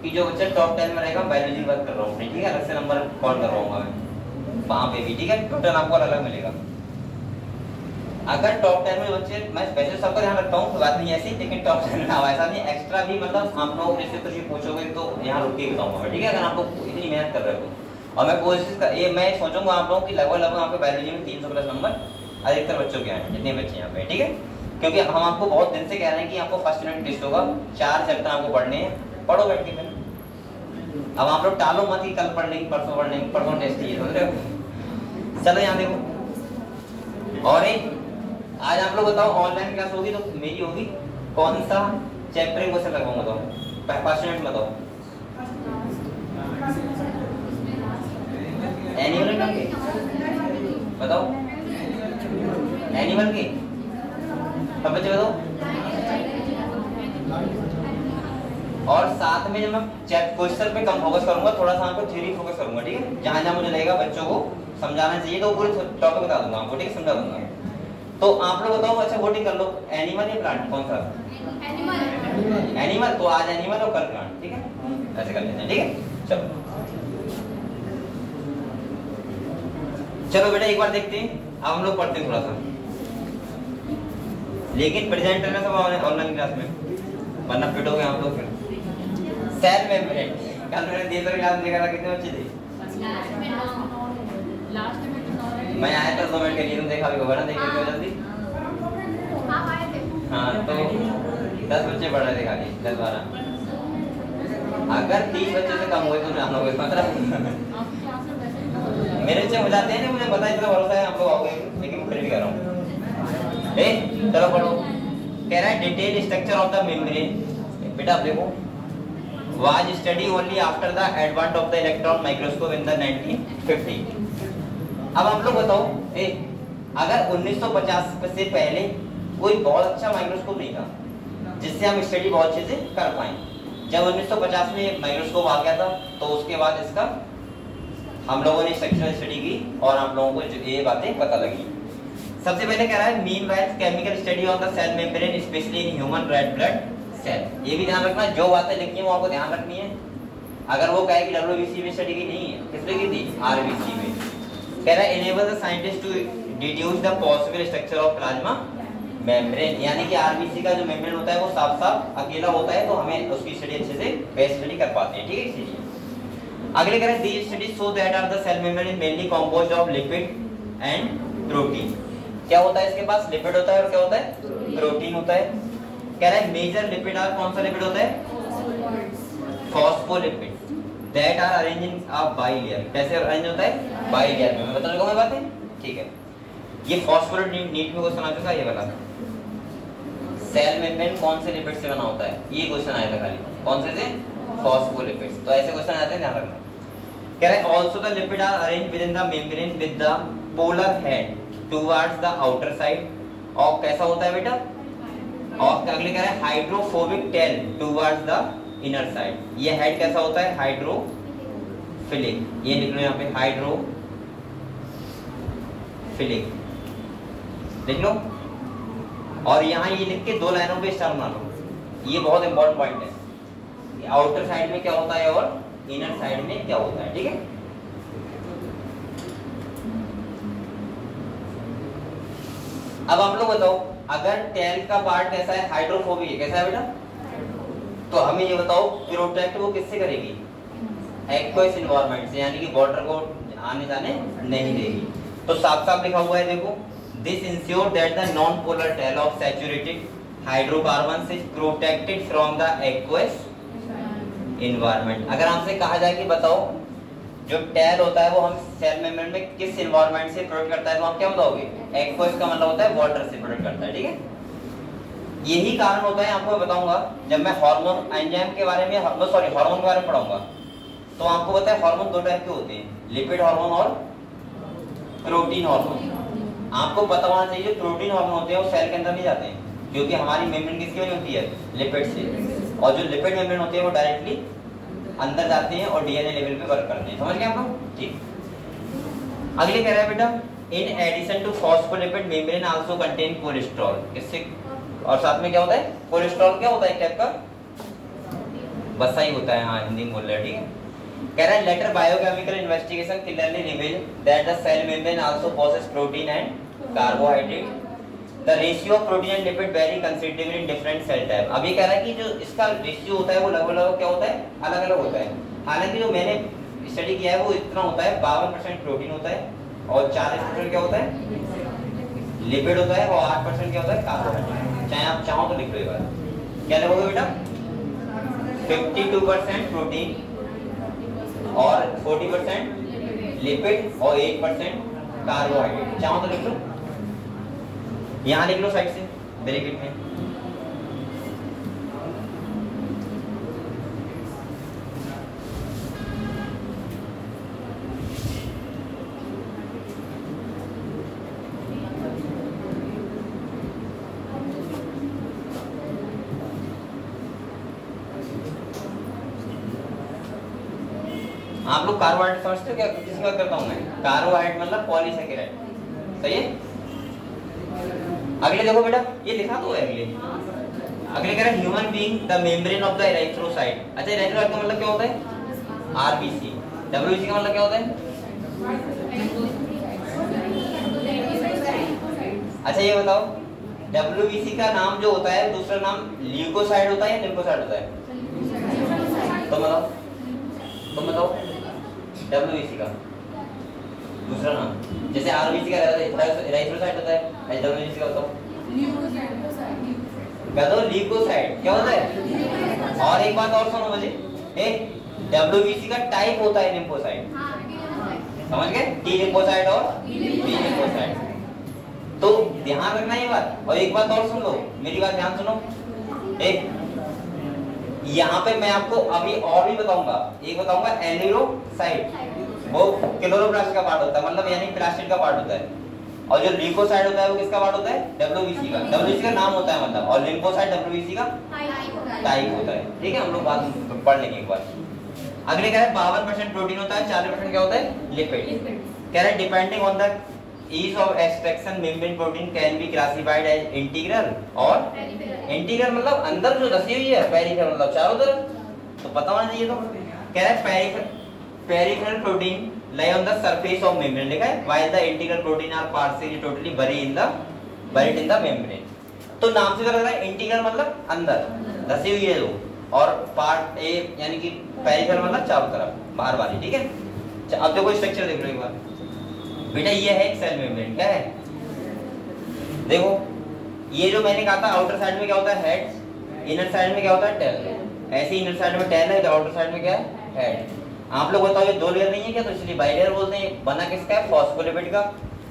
कि जो बच्चा टॉप 10 में रहेगा, बायोलॉजी की बात कर रहा हूँ, ठीक है, अलग से नंबर कॉल कर रहा हूँ मैं वहाँ पे भी, ठीक है, टोटल आपको अलग मिलेगा। अगर टॉप 10 में बच्चे, मैं स्पेशल सबका ध्यान रखता हूँ, बात नहीं ऐसी, लेकिन टॉप 10 में ऐसा नहीं, एक्स्ट्रा भी मतलब आप लोग जैसे कुछ भी पूछोगे तो यहाँ रुक के बताऊंगा मैं, ठीक है, अगर आप लोग इतनी मेहनत कर रहे हो। और मैं कोशिश कर ये मैं सोचूंगा आप लोगों की लगभग आपके बायोलॉजी में 300 प्लस नंबर अधिकतर बच्चों के आए, जितने बच्चे यहाँ पे, ठीक है। क्योंकि हम आपको बहुत दिन से कह रहे हैं कि आपको फर्स्ट यूनिट टेस्ट होगा, 4 चैप्टर आपको पढ़ने हैं, पढ़ो बैठ के फिर। अब आप लोग टालो मत कि कल पढ़ लेंगे, परसों पढ़ लेंगे, परसों टेस्ट ही है, समझ रहे हो। चलो यहाँ देखो, और एक आज आप लोग बताओ ऑनलाइन क्लास होगी तो मेरी होगी, कौन सा चैप्टर को से लगाऊंगा? तो फर्स्ट यूनिट में बताओ। एनिमल के बताओ, एनिमल के सब बच्चे बताओ। और साथ में जब मैं क्वेश्चन पे कम फोकस करूंगा, थोड़ा सा आपको थ्योरी फोकस करूंगा, ठीक है। जहां जहां मुझे लगेगा बच्चों को समझाना चाहिए तो पूरे टॉपिक बता दूंगा आपको, ठीक है, समझा दूंगा। तो आप लोग बताओ, अच्छा वोटिंग कर लो, एनिमल या प्लांट कौन सा? एनिमल। एनिमल तो आज एनिमल और कल प्लांट, ठीक है, ऐसे कर लेते हैं, ठीक है। चलो चलो बेटा एक बार देखते हैं, अब हम लोग पढ़ते हैं थोड़ा सा, लेकिन प्रेजेंट करना सब ऑनलाइन क्लास में, वरना पिटोगे आप लोग फिर। सेल मेम्ब्रेन कल मैंने देर क्लास देखा था, कितने बच्चे थे? मैं आया था 2 मिनट के लिए, तुम देखा भी होगा ना, देख रहे हो जल्दी? हाँ तो 10 बच्चे पढ़ रहे थे खाली, 10-12। अगर 30 बच्चे से कम हुए तो हम लोग मतलब मेरे बच्चे हो जाते हैं ना, मुझे पता है, इतना भरोसा है आप लोग आओगे, लेकिन फिर भी कर रहा हूँ। चलो पढ़ो, कह रहा है detail structure of the membrane. बेटा आप देखो, was study only after the advent of the electron microscope in the 1950। अब आप लोग बताओ, अगर 1950 से पहले कोई बहुत अच्छा माइक्रोस्कोप नहीं था जिससे हम स्टडी बहुत अच्छे से कर पाए, जब 1950 में माइक्रोस्कोप आ गया था तो उसके बाद इसका हम लोगों ने स्ट्रक्चरल स्टडी की और आप लोगों को ये बातें पता लगी। सबसे पहले कह रहा है meanwhile chemical study of the cell membrane specially in human red blood cell. ये भी ध्यान रखना, जो बातें लिखी हैं वो आपको ध्यान रखनी है। अगर वो कहे कि डब्ल्यूबीसी में स्टडी की नहीं है, किसमें की थी? आरबीसी में। कह रहा है enable the scientist to deduce the possible structure of plasma membrane, यानी कि आरबीसी का जो मेम्ब्रेन होता है वो साफ साफ अकेला होता है, तो हमें उसकी स्टडी अच्छे से बेस्ट स्टडी कर पाते हैं, ठीक है। इसीलिए अगले कह रहे हैं this study show that are the cell membrane is mainly composed of lipid and protein. क्या होता है इसके पास? लिपिड होता है और क्या होता है? प्रोटीन होता है। कह रहा है मेजर लिपिड आर, कौन सा लिपिड होता है? Phospholipid that are arranged in a bilayer. कैसे अरेंज होता है? बाइलेयर में। मैं बता दूंगा मैं बातें, ठीक है। ये फॉस्फोलिपिड नीट में क्वेश्चन आ चुका है, ये वाला सेल मेम्ब्रेन कौन से लिपिड से बना होता है, ये क्वेश्चन आया था खाली। कौन से? फॉस्फोलिपिड्स। तो ऐसे क्वेश्चन आते हैं, ध्यान रखना। कह रहे हैं also the lipid are arrange within the membrane with the polar head towards the outer side. और कैसा होता है बेटा? और अगले कह रहे हैं hydrophobic tell towards the inner side. ये हेड कैसा होता है? हाइड्रोफिलिक। ये लिख लो यहाँ पे, हाइड्रोफिलिक लिख लो। और यहाँ ये लिख के 2 लाइनों पे स्टार बना लो। ये बहुत इंपॉर्टेंट पॉइंट है, आउटर साइड में क्या होता है और इनर साइड में क्या होता है, ठीक है। अब आप लोग बताओ, अगर टेल का पार्ट कैसा है? हाइड्रोफोबिक है। कैसा है बेटा? तो हमें ये बताओ प्रोटेक्ट वो किससे करेगी? एक्वस एनवायरनमेंट से, यानी कि वाटर को आने जाने नहीं देगी। तो साफ साफ लिखा हुआ है, देखो, this ensure that the non polar tail of saturated hydrocarbon is protected from the aqueous environment. अगर आपसे कहा जाए कि बताओ जो टेल होता है वो हम सेल मेम्ब्रेन में किस एनवायरनमेंट से प्रोटेक्ट करता है, तो आप क्या बताओगे? एक्वस का मतलब होता है वाटर से प्रोटेक्ट करता है, ठीक है। यही कारण होता है, आपको बताऊंगा जब मैं हार्मोन एंजाइम के बारे में, हार्मोन के बारे में पढ़ाऊंगा, तो आपको पता है हार्मोन 2 टाइप के होते हैं, लिपिड हार्मोन और प्रोटीन हार्मोन। आपको पता होना चाहिए जो प्रोटीन हार्मोन होते हैं वो सेल के अंदर नहीं जाते हैं, क्योंकि हमारी मेम्ब्रेन किसकी बनी होती है? लिपिड से। और जो लिपिड मेम्ब्रेन होती है वो डायरेक्टली अंदर जाते हैं और डीएनए लेवल पे वर्क करते हैं। समझ गए आप लोग? ठीक। अगले कह रहा है बेटा, in addition to phospholipid membrane also contain cholesterol. इससे और साथ में क्या होता है? कोलेस्ट्रॉल क्या होता है? एक टाइप का वसा ही होता है, हाँ हिंदी में बोल रहे हैं, ठीक है। कह रहा है later biochemical investigation clearly reveal that the cell membrane also possess protein and carbohydrate. The ratio of protein and lipid very considerably in different cell type. अभी कह रहा है कि जो इसका रेशियो होता है वो लगभग क्या होता है? अलग अलग होता है। हालांकि जो मैंने स्टडी किया है वो इतना होता है, 52% प्रोटीन होता है और 40% क्या होता है? लिपिड होता है, और 8% क्या होता है? कार्बोहाइड्रेट। चाहे आप चाहो तो लिख लो ये बात। क्या लिखोगे बेटा? 52% प्रोटीन और 40% लिपिड और 8% कार्बोहाइड्रेट। चाहो तो लिख लो, यहाँ लिख लो साइड से ब्रैकेट में। आप लोग कार्बोहाइड्रेट समझते हो क्या? किसकी बात करता हूँ मैं? कार्बोहाइड्रेट मतलब पॉलीसैकेराइड, सही है। अगले देखो बेटा, ये लिखा तो है अगले कह रहा है human being the membrane of the erythrocyte. अच्छा, इरेथ्रोसाइट का मतलब क्या होता है? आरबीसी। डब्ल्यूबीसी का मतलब क्या होता है? अच्छा ये बताओ, डब्ल्यूबीसी का नाम जो होता है दूसरा नाम ल्यूकोसाइट होता है या लिम्फोसाइट होता है? तुम बताओ डब्ल्यूबीसी का दूसरा नाम। जैसे आरबीसी का इरेथ्रोसाइट होता है, डब्ल्यूबीसी का बताओ। ल्यूकोसाइट क्या होता है? और एक बात और सुनो मुझे, डब्ल्यूबीसी का टाइप होता है लिम्फोसाइट। समझ गए? टी लिम्फोसाइट और बी लिम्फोसाइट। तो ध्यान रखना ये बात। और एक बात और सुन लो, मेरी बात ध्यान सुनो। यहाँ पे मैं आपको अभी और भी बताऊंगा। एक बताऊंगा एनिरोसाइट, वो क्लोरोप्लास्ट का पार्ट होता है, मतलब यानी प्लास्टिड का पार्ट होता है। और जो ल्यूकोसाइट होता है वो किसका पार्ट होता है? डब्ल्यूबीसी का। डब्ल्यूबीसी का नाम होता है मतलब, और लिम्फोसाइट डब्ल्यूबीसी का टाइप होता है, ठीक है। हम लोग बात पढ़ लेंगे एक बार। अगले कह रहे हैं 52% प्रोटीन होता है, 40% क्या होता है? लिपिड। कह रहे हैं depending on the ease of extraction membrane protein can be classified as integral और integral मतलब अंदर जो धसी हुई है, पेरिफेरल मतलब चारों तरफ। तो पता होना चाहिए। तो कह रहा है peripheral protein lie on the surface of membrane, लिखा है, while the integral protein are partially totally buried in the membrane। तो नाम से लग रहा है इंटीग्रल मतलब अंदर धसी हुई है जो, और पार्ट ए यानी कि पेरिफेरल मतलब चारों तरफ बाहर वाली, ठीक है। अब देखो स्ट्रक्चर देख लो एक बार बेटा। ये है एक सेल मेम्ब्रेन, क्या है? देखो ये जो मैंने कहा था आउटर साइड में क्या होता है? हेड। इनर साइड में क्या होता है? टेल। ऐसे इनर साइड में टेल है, तो आउटर साइड में क्या है? हेड। आप लोग बताओ ये 2 लेयर नहीं है क्या? तो इसलिए बाई लेयर बोलते हैं। बना किसका है? फॉस्फोलिपिड का।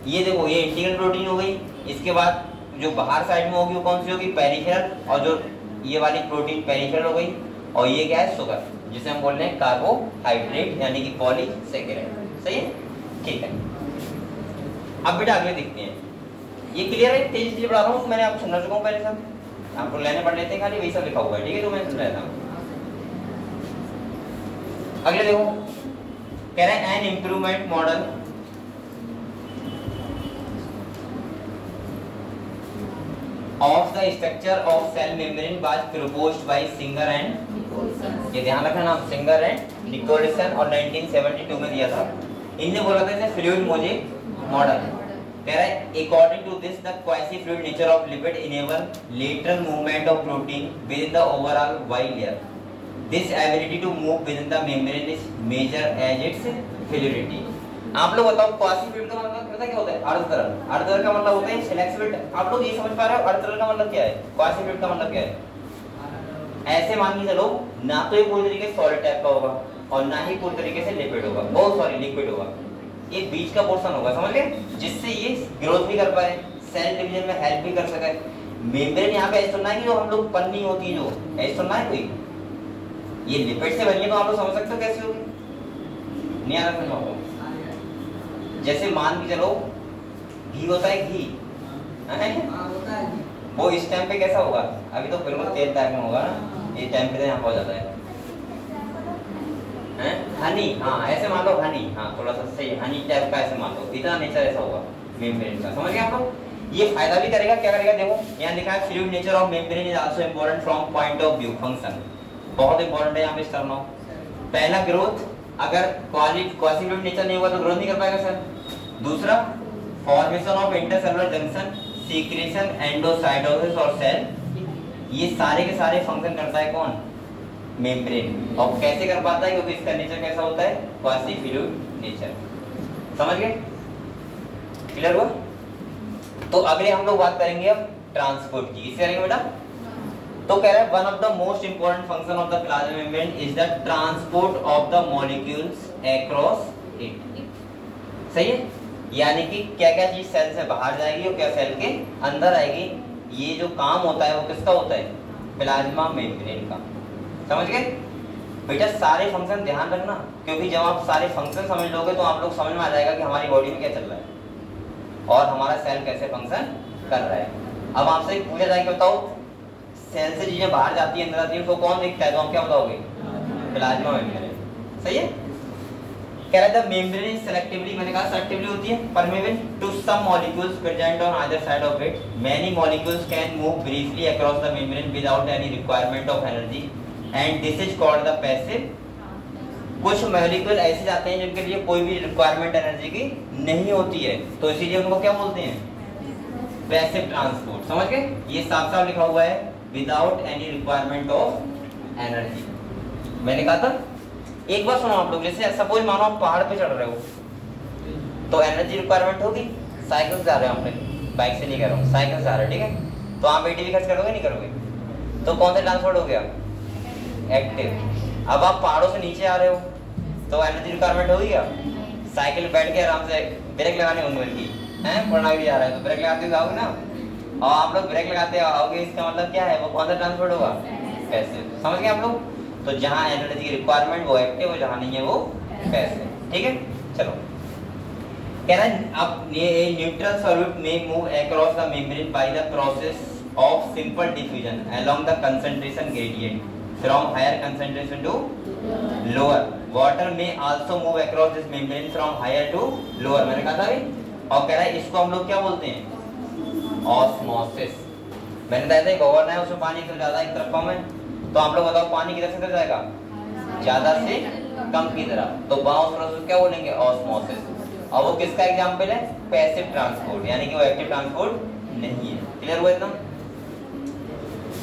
ये देखो ये इंटीग्रल प्रोटीन हो गई। इसके बाद जो बाहर साइड में होगी वो कौन सी होगी? पेरिफेरल। और जो ये वाली प्रोटीन पेरिफेरल हो गई। और ये क्या है? शुगर। जिसे हम बोल रहे हैं कार्बोहाइड्रेट यानी कि पॉलीसेकेराइड। सही है, ठीक है। अब बेटा अगले देखते हैं, ये क्लियर है? तेजी से पढ़ा रहा हूँ, मैंने आपको समझा चुका हूँ पहले सब, आपको लाइनें पढ़ लेते हैं खाली, वही सब लिखा हुआ है, ठीक है, जो मैंने समझाया था। अगले देखो, कह रहे हैं an improvement model of the structure of cell membrane was proposed by Singer and, ये ध्यान रखना नाम, सिंगर एंड निकोलसन, और 1972 में दिया था। इनने बोला था इसे फ्लूइड मोजेक मॉडल। कह रहा है according to this the quasi fluid nature of lipid enable lateral movement of protein within the overall Y layer. This ability to move within the membrane is measured as its fluidity. आप लोग बताओ quasi fluid का मतलब पता क्या होता है? अर्धतरल। अर्धतरल का मतलब होता है फ्लेक्सिबल। आप लोग ये समझ पा रहे हो अर्धतरल का मतलब क्या है, क्वासी फ्लूइड का मतलब क्या है? ऐसे मान के चलो, ना तो ये पूरी तरीके से सॉलिड टाइप का होगा और ना ही पूरी तरीके से लिपिड होगा, बहुत सॉरी लिक्विड होगा, ये बीच का पोर्शन होगा, समझ गए? जिससे ये ग्रोथ भी कर पाए, सेल डिवीजन में हेल्प भी कर सके। मेम्ब्रेन यहाँ पे ऐसा सुनना है कि जो हम लोग पन्नी होती है, जो ऐसा सुनना है कोई, ये लिपिड से बनी है, तो आप लोग समझ सकते हो कैसे होगी? नहीं आ रहा समझ आपको? जैसे मान के चलो घी होता है, घी वो इस टाइम पे कैसा होगा? अभी तो बिल्कुल तेल टाइप में होगा ना, ये टाइम पे यहाँ हो जाता है। हनी, हाँ ऐसे मान लो हनी, हाँ थोड़ा सा सही हनी टाइप का ऐसे मान लो, इतना नेचर ऐसा होगा मेम्ब्रेन का, समझ गए आप लोग? ये फायदा भी करेगा, क्या करेगा देखो, यहाँ लिखा है fluid nature of membrane is also important from point of view function. बहुत इंपॉर्टेंट है यहाँ पे इस टर्म। पहला ग्रोथ, अगर क्वासी फ्लूइड नेचर नहीं होगा तो ग्रोथ नहीं कर पाएगा सर। दूसरा formation of intercellular junction, secretion, endocytosis और सेल, ये सारे के सारे फंक्शन करता है कौन? मेम्ब्रेन। और कैसे कर पाता है? क्योंकि इसका नेचर कैसा होता है? Quasi fluid nature. समझ गए? क्लियर हुआ? तो अगले हम लोग बात करेंगे अब ट्रांसपोर्ट की। इसे करेंगे बेटा। तो कह रहा है one of the most important function of the plasma membrane is the transport of the molecules across it. सही है? यानी कि क्या क्या चीज सेल से बाहर जाएगी और क्या सेल के अंदर आएगी, ये जो काम होता है वो किसका होता है? प्लाज्मा मेम्ब्रेन का। समझ गए बेटा? सारे फंक्शन ध्यान रखना, क्योंकि जब आप सारे फंक्शन समझ लोगे तो आप लोग समझ में आ जाएगा कि हमारी बॉडी में क्या चल रहा है और हमारा सेल कैसे फंक्शन कर रहा है। अब आपसे पूछा जाए कि बताओ सेल से चीजें बाहर जाती है अंदर आती है, उनको कौन देखता है? तो हम क्या बताओगे? Plasma membrane. सही है? कह रहा था मेम्ब्रेन सेलेक्टिवली, मैंने कहा सेलेक्टिवली होती है, permeable to some molecules present on either side of it. Many molecules can move briefly across the membrane without any requirement of energy and this is called the passive. कुछ molecule ऐसे जाते हैं जिनके लिए कोई भी रिक्वायरमेंट एनर्जी की नहीं होती है, तो इसीलिए उनको क्या बोलते हैं? Passive transport. समझ गए? ये साफ साफ लिखा हुआ है, without any requirement of energy. मैंने कहा था एक बार सुनो आप लोग, जैसे सपोज मानो आप पहाड़ पे चढ़ रहे हो तो एनर्जी रिक्वायरमेंट होगी। साइकिल से जा रहे हो, आपने बाइक से नहीं कर रहा हूँ, साइकिल से जा रहे हो, ठीक है? तो आप एटीवी खर्च करोगे नहीं करोगे? तो कौन सा ट्रांसपोर्ट हो गया? एक्टिव। अब आप पहाड़ों से नीचे आ रहे हो तो एनर्जी रिक्वायरमेंट होगी क्या? साइकिल बैठ के आराम से ब्रेक लगाने होंगे, बल्कि हैं पढ़ना भी जा रहा है तो ब्रेक लगाते जाओगे ना, और आप लोग ब्रेक लगाते आओगे, इसका मतलब क्या है? वो कौन सा ट्रांसपोर्ट होगा? पैसिव। समझ गए आप लोग? तो जहां एनर्जी की रिक्वायरमेंट वो एक्टिव और जहां नहीं है वो पैसिव। ठीक है, चलो कह रहा है अब ये neutral solute may move across the membrane by the process of simple diffusion along the concentration gradient from higher concentration to lower. Water may also move across this membrane from higher to lower. मैंने कहा था अभी। और कह रहा है इसको हम लोग क्या बोलते हैं? ऑस्मोसिस। मैंने बताया था गवर्न है उसमें पानी कितना ज्यादा एक तरफ कम है, तो आप लोग बताओ पानी किधर से किधर जाएगा? ज्यादा से कम की तरफ। तो बाउंस प्रोसेस क्या बोलेंगे? ऑस्मोसिस। और वो किसका एग्जांपल है? पैसिव ट्रांसपोर्ट, यानी कि वो एक्टिव ट्रांसपोर्ट नहीं है। क्लियर हुआ एकदम?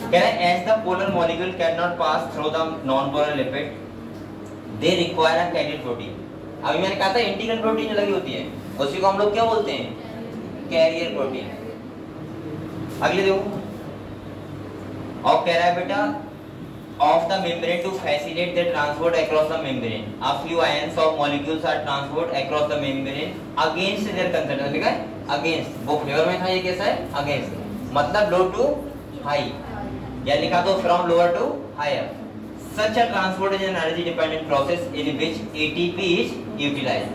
कह रहे हैं as the polar molecule can not pass through the non polar lipid they require a carrier protein. अभी मैंने कहा था इंटीग्रल प्रोटीन जो लगी होती है उसी को हम लोग क्या बोलते हैं? Carrier protein. अगले देखो, और कह रहा है बेटा of the membrane to facilitate the transport across the membrane a few ions of molecules are transport across the membrane against their concentration। लिखा है against, वो फ्लेवर में था, ये कैसा है? against मतलब low to high, या लिखा तो from lower to higher। Such a transport is an energy dependent process in which ATP is utilized.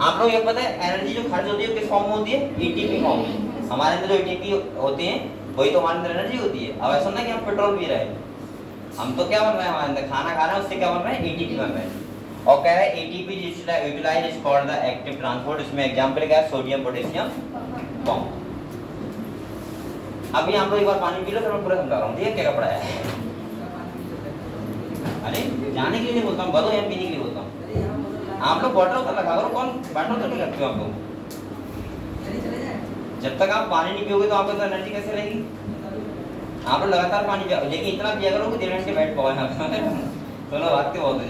आप लोग ये पता है एनर्जी जो खर्च होती है किस फॉर्म में होती है? एटीपी फॉर्म में। हमारे अंदर जो एटीपी होते हैं वही तो हमारे अंदर एनर्जी होती है। अब ऐसा ना कि हम पेट्रोल पी रहे हैं, हम तो क्या बन रहे हैं हमारे अंदर खाना खा रहे हैं, उससे क्या बन रहा है? एटीपी बन रहा है। और कह रहा है ATP utilise is for the active transport. इसमें एग्जांपल क्या है? Sodium potassium bond. अभी आप लोग एक बार पानी पी लो, फिर मैं पूरा समझा रहा हूँ, ठीक है? क्या पढ़ा है? अरे जाने के लिए नहीं बोलता हूँ, बदो यहाँ पीने के लिए बोलता हूँ। आप लोग बॉटल उतर रखा करो, कौन बॉटल तो नहीं रखते हो आप लोग? जब तक आप पानी नहीं पियोगे तो आपको तो एनर्जी कैसे रहेगी? आप लोग लगातार पानी पियो, लेकिन इतना पिया करो कि 1.5 घंटे बैठ पाओ यहाँ पे। तो लोग भागते बहुत है।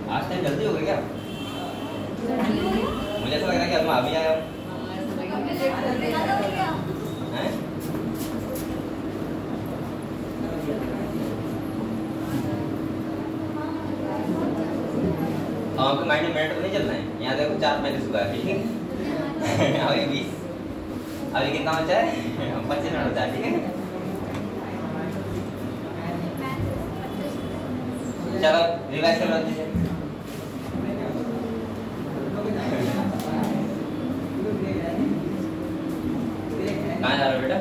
आज टाइम जल्दी हो गया क्या? मुझे ऐसा लग रहा है कि आज मैं अभी आया हूँ। आपके माइंड में मिनट तो नहीं चलना है। यहाँ देखो 4:35 हुआ है, ठीक है? अभी 20, अभी कितना बचा है? 25 मिनट बचा है, ठीक है? चलो रिवाइज कर लो। कहाँ जा रहे हो बेटा?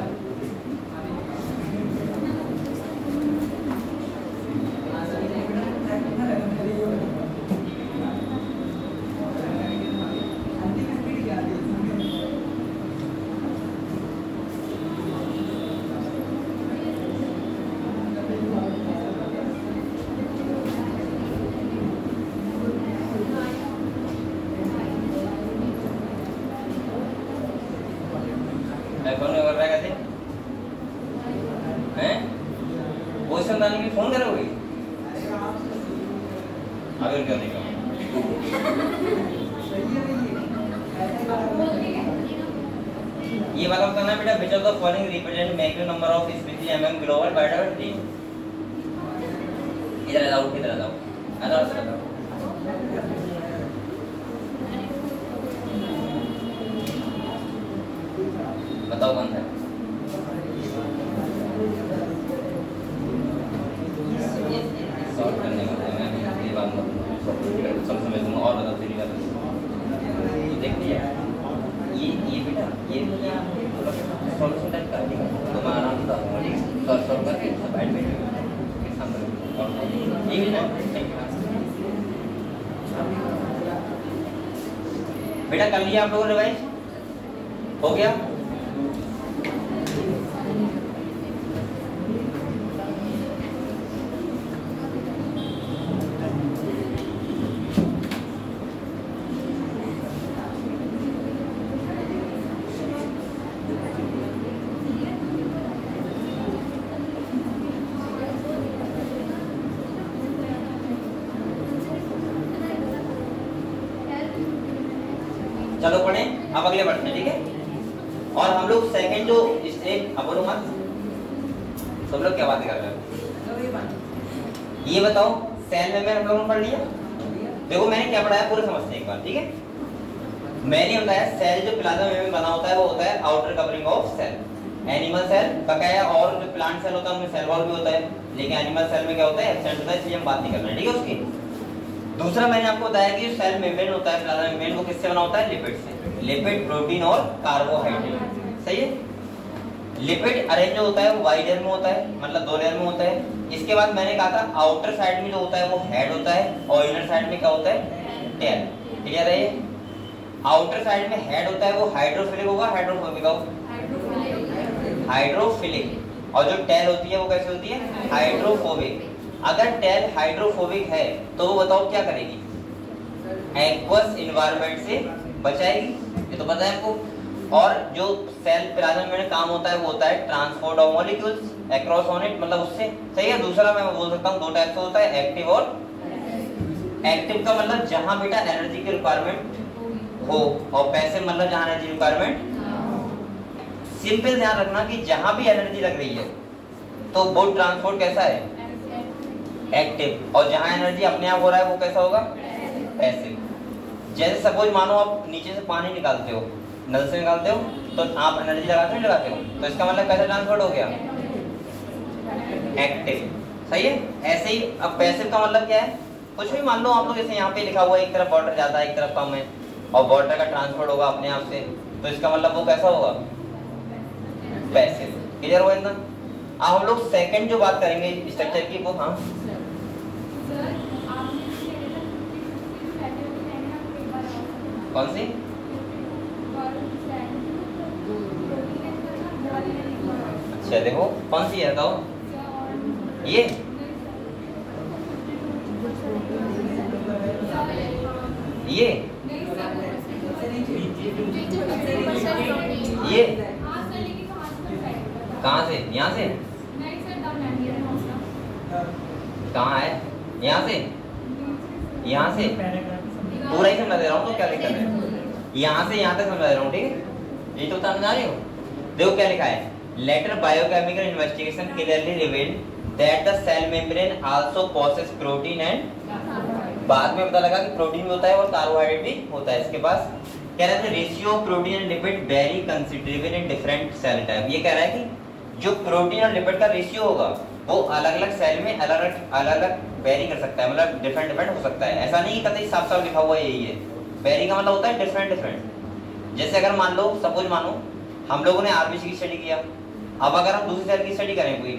फोन करोगे? अगर क्यों नहीं करो? ये वाला बताना बेटा, which of the following represent maximum number of species among global biodiversity? इधर आओ, इधर आओ, इधर आओ। बताओ कौन सा? सब समय तुम और बताओ तेरी बात। देखिए ये बेटा ये सॉल्यूशन टाइप का है, तो मैं आराम से बताऊंगा, ठीक है? सॉल्व करके बैठ बैठ ये भी ना बेटा कर लिया आप लोगों ने रिवाइज? हो गया? चलो पढ़े, अब अगले बढ़ते हैं, ठीक है? और हम लोग सेकंड जो स्टेप, अब बोलो मत, सब लोग क्या बातें कर रहे हो? ये बताओ सेल में हम लोगों ने पढ़ लिया? देखो मैंने क्या पढ़ाया पूरा समझते हैं एक बार, ठीक है? मैंने बताया सेल जो प्लाज्मा मेम्ब्रेन बना होता है वो होता है outer covering of cell. Animal cell बकाया और जो प्लांट सेल होता है उनमें सेल वॉल भी होता है, लेकिन एनिमल सेल में क्या होता है? एब्सेंट होता है, इसलिए हम बात नहीं कर रहे हैं, ठीक है? उसकी दूसरा मैंने आपको बताया कि सेल मेम्ब्रेन होता है, प्लाज्मा मेम्ब्रेन, वो किससे बना होता है? लिपिड से। लिपिड, प्रोटीन और कार्बोहाइड्रेट, सही है? लिपिड अरेंज होता है वो वाई लेयर में होता है, मतलब 2 लेयर में होता है। इसके बाद मैंने कहा था आउटर साइड में जो होता है वो हेड होता है और इनर साइड में क्या होता है? टेल। क्लियर है? ये आउटर साइड में हेड होता है वो हाइड्रोफिलिक होगा, हाइड्रोफोबिक होगा? हाइड्रोफिलिक। और जो टेल होती है वो कैसे होती है? हाइड्रोफोबिक। अगर टेल हाइड्रोफोबिक है तो वो बताओ क्या करेगी? एक्वस एनवायरनमेंट से बचाएगी, ये तो पता है आपको। और जो सेल प्लाज्मा में काम होता है वो होता है transport of molecules across on it, मतलब उससे, सही है? दूसरा मैं बोल सकता हूँ 2 टाइप से होता है, एक्टिव और एक्टिव का मतलब जहां बेटा एनर्जी की रिक्वायरमेंट हो, और पैसिव मतलब जहां एनर्जी रिक्वायरमेंट। सिंपल ध्यान रखना कि जहां भी एनर्जी लग रही है तो वो ट्रांसपोर्ट कैसा है? एक्टिव। और जहां एनर्जी अपने आप हो रहा है वो कैसा होगा? पैसिव। जैसे सपोज मानो आप नीचे से पानी निकालते हो, नल से निकालते हो, तो आप एनर्जी लगाते नहीं लगाते हो, तो इसका मतलब कैसा ट्रांसफर हो गया, एक्टिव। सही है। ऐसे ही अब पैसिव का मतलब क्या है, कुछ भी मान लो आप लोग, जैसे यहाँ पे लिखा हुआ है एक तरफ वाटर ज्यादा है एक तरफ कम है और वाटर का ट्रांसफर होगा अपने आप से, तो इसका मतलब वो कैसा होगा, पैसिव। क्लियर हुआ इतना। अब हम लोग सेकंड जो बात करेंगे स्ट्रक्चर की वो, हाँ कौन सी, अच्छा देखो कौन सी है बताओ, ये कहाँ से, यहाँ से, कहाँ है, यहाँ से, यहाँ से पूरा ही समझा दे रहा हूँ, तो क्या लिखा है, यहाँ से यहाँ तक समझा दे रहा हूँ, ठीक है। ये तो समझा रहे हो। देखो क्या लिखा है, later biochemical investigation clearly revealed that the cell membrane also possess protein and, बाद में पता लगा कि प्रोटीन भी होता है और कार्बोहाइड्रेट भी होता है इसके पास। कह रहे थे ratio of protein and lipid very considerable in different cell type. ये कह रहा है कि जो प्रोटीन और लिपिड का रेशियो होगा वो अलग अलग सेल में अलग अलग वेरी कर सकता है, मतलब डिफरेंट हो सकता है। ऐसा नहीं कि कतई साफ साफ लिखा हुआ यही है, वेरी का मतलब होता है डिफरेंट। जैसे अगर मान लो सपोज मानो हम लोगों ने आरबीसी की स्टडी किया, अब अगर हम दूसरी सेल की स्टडी करें, कोई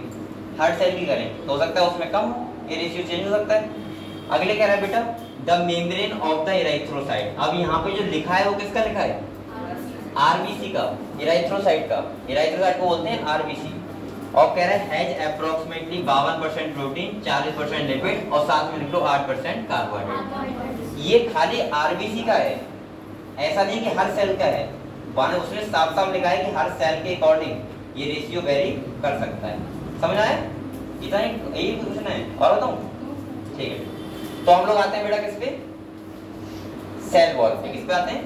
हार्ट सेल की करें, तो हो सकता है उसमें कम हो, ये रेशियो चेंज हो सकता है। अगले कह रहा है बेटा द मेम्ब्रेन ऑफ द इराइथ्रोसाइट। अब यहाँ पे जो लिखा है वो किसका लिखा है, आरबीसी का, इराइथ्रोसाइट का। इराइथ्रोसाइट को बोलते हैं आरबीसी। और कह रहा है हैज अप्रोक्सीमेटली 52% प्रोटीन, 40% लिपिड और साथ में लिख लो 8% कार्बोहाइड्रेट। ये खाली आरबीसी का है, ऐसा नहीं कि हर सेल का है। माने उसने साफ साफ लिखा है कि हर सेल के अकॉर्डिंग ये रेशियो वेरी कर सकता है। समझ आया, इतना यही पूछना है। और बताऊं, ठीक है। तो हम लोग आते हैं बेटा किस पे, सेल वॉल पे। किस पे आते हैं,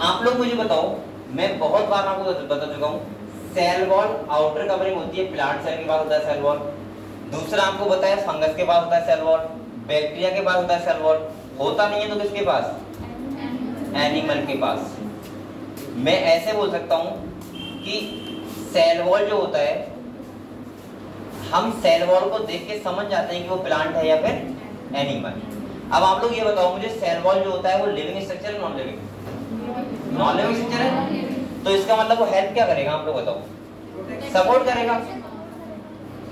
आप लोग मुझे बताओ, मैं बहुत बार आपको बता चुका हूँ, सेल वॉल आउटर कवरिंग होती है, प्लांट सेल के पास होता है सेल वॉल। दूसरा आपको बताया फंगस के पास होता है सेल वॉल, बैक्टीरिया के पास होता है सेल वॉल। होता नहीं है तो किसके पास, एनिमल के पास। मैं ऐसे बोल सकता हूँ कि सेल वॉल जो होता है, हम सेल वॉल को देख के समझ जाते हैं कि वो प्लांट है या फिर एनिमल। अब आप लोग ये बताओ मुझे, सेल वॉल जो होता है वो लिविंग स्ट्रक्चर है non living, non living structure है, तो इसका मतलब वो हेल्प क्या करेगा, आप लोग बताओ, सपोर्ट करेगा,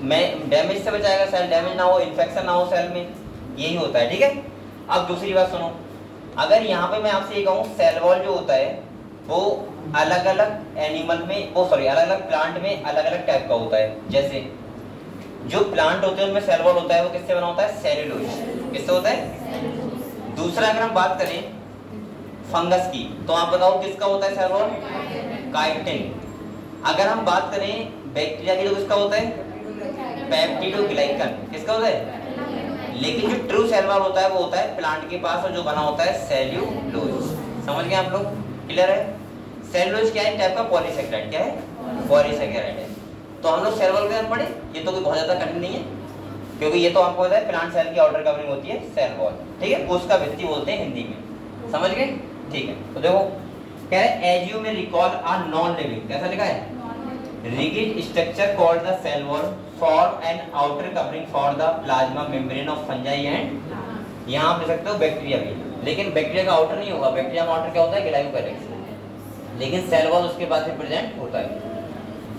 मैं डैमेज से बचाएगा, सेल डैमेज ना हो, इन्फेक्शन ना हो सेल में, यही होता है। ठीक है। अब दूसरी बात सुनो, अगर यहाँ पे मैं आपसे ये कहूँ सेल वॉल जो होता है वो अलग अलग एनिमल में, वो सॉरी अलग अलग प्लांट में अलग अलग टाइप का होता है। जैसे जो प्लांट होते हैं उनमें सेल वॉल होता है वो किससे बना होता है, सेल्यूलोज। किससे होता है। दूसरा अगर हम बात करें फंगस की, तो आप बताओ किसका होता है सेल वॉल, काइटिन। अगर हम बात करें बैक्टीरिया की तो किसका होता है, पेप्टिडोग्लाइकन। किसका होता है। लेकिन जो ट्रू सेल वॉल होता है वो होता है प्लांट के पास, और जो बना होता है सेल्यूलोज। समझ गए आप लोग, क्लियर है। सेल्यूलोज क्या है, टाइप का पॉलीसेकेराइड। क्या है, पॉलीसेकेराइड है। तो हम लोग सेल वॉल के अंदर पढ़े, ये तो कोई बहुत ज्यादा कठिन नहीं है, क्योंकि ये तो आपको पता है प्लांट सेल की आउटर कवरिंग होती है सेल वॉल। ठीक है, उसका भित्ति बोलते हैं हिंदी में। समझ गए, ठीक है। तो देखो कह रहे हैं as you may recall a non living, कैसा लिखा है, rigid structure called the cell wall form an outer covering for the plasma membrane of fungi and, यहाँ आप लिख सकते हो बैक्टीरिया भी, लेकिन बैक्टीरिया का आउटर नहीं होगा। बैक्टीरिया का आउटर क्या होता है, ग्लाइकोकैरिक्स, लेकिन सेल वॉल उसके बाद से प्रेजेंट होता है।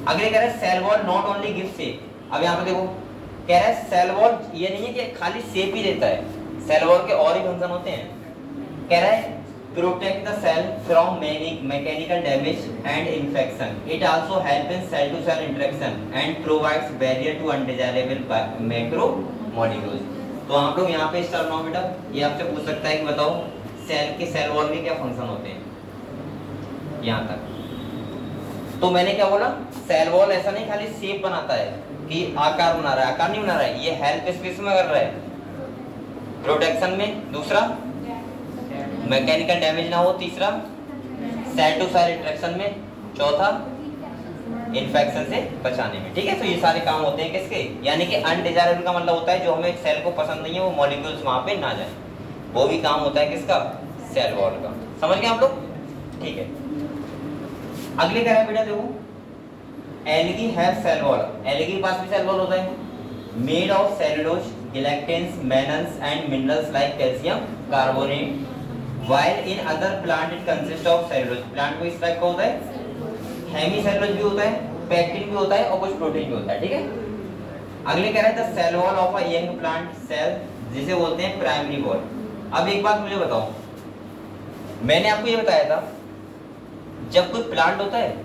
अगले कह रहे हैं cell wall not only give shape. अब यहाँ पे देखो कह रहा है सेल वॉल ये नहीं है कि खाली शेप ही देता है, सेल वॉल के और ही फंक्शन होते हैं। कह रहा है protect the cell from mechanical damage and infection, it also help in cell to cell interaction and provides barrier to undesirable macromolecules. तो आप लोग यहाँ पे स्टार्ट नाउ बेटा, ये आपसे पूछ सकता है कि बताओ सेल के सेल वॉल में क्या फंक्शन होते हैं, यहाँ तक। तो मैंने क्या बोला, सेल वॉल ऐसा नहीं खाली शेप बनाता है कि आकार बना रहा है, आकार नहीं बना रहा है, ये हेल्प स्पेस में कर रहा है प्रोटेक्शन में। दूसरा मैकेनिकल डैमेज ना हो, तीसरा सेल टू सेल इंटरेक्शन में, चौथा इन्फेक्शन से बचाने में। ठीक है, तो ये सारे काम होते हैं किसके, यानी कि अनडिजायरेबल का मतलब होता है जो हमें सेल को पसंद नहीं है वो मॉलिक्यूल्स वहां पे ना जाए, वो भी काम होता है किसका, सेल वॉल का। समझ गए आप लोग, ठीक है। अगले कह रहा है बेटा देखो, algae have cell wall, algae के पास भी सेल वॉल होता है, made of cellulose, galactans, mannans and minerals like calcium carbonate, while in other plant it consist of cellulose. Plant को इस टाइप का होता है, हेमीसेलुलोज भी होता है, पेक्टिन भी होता है और कुछ प्रोटीन भी होता है, ठीक है। अगले कह रहा है the cell wall of a young plant cell, जिसे बोलते हैं प्राइमरी वॉल। अब एक बात मुझे बताओ, मैंने आपको ये बताया था जब कोई प्लांट होता है,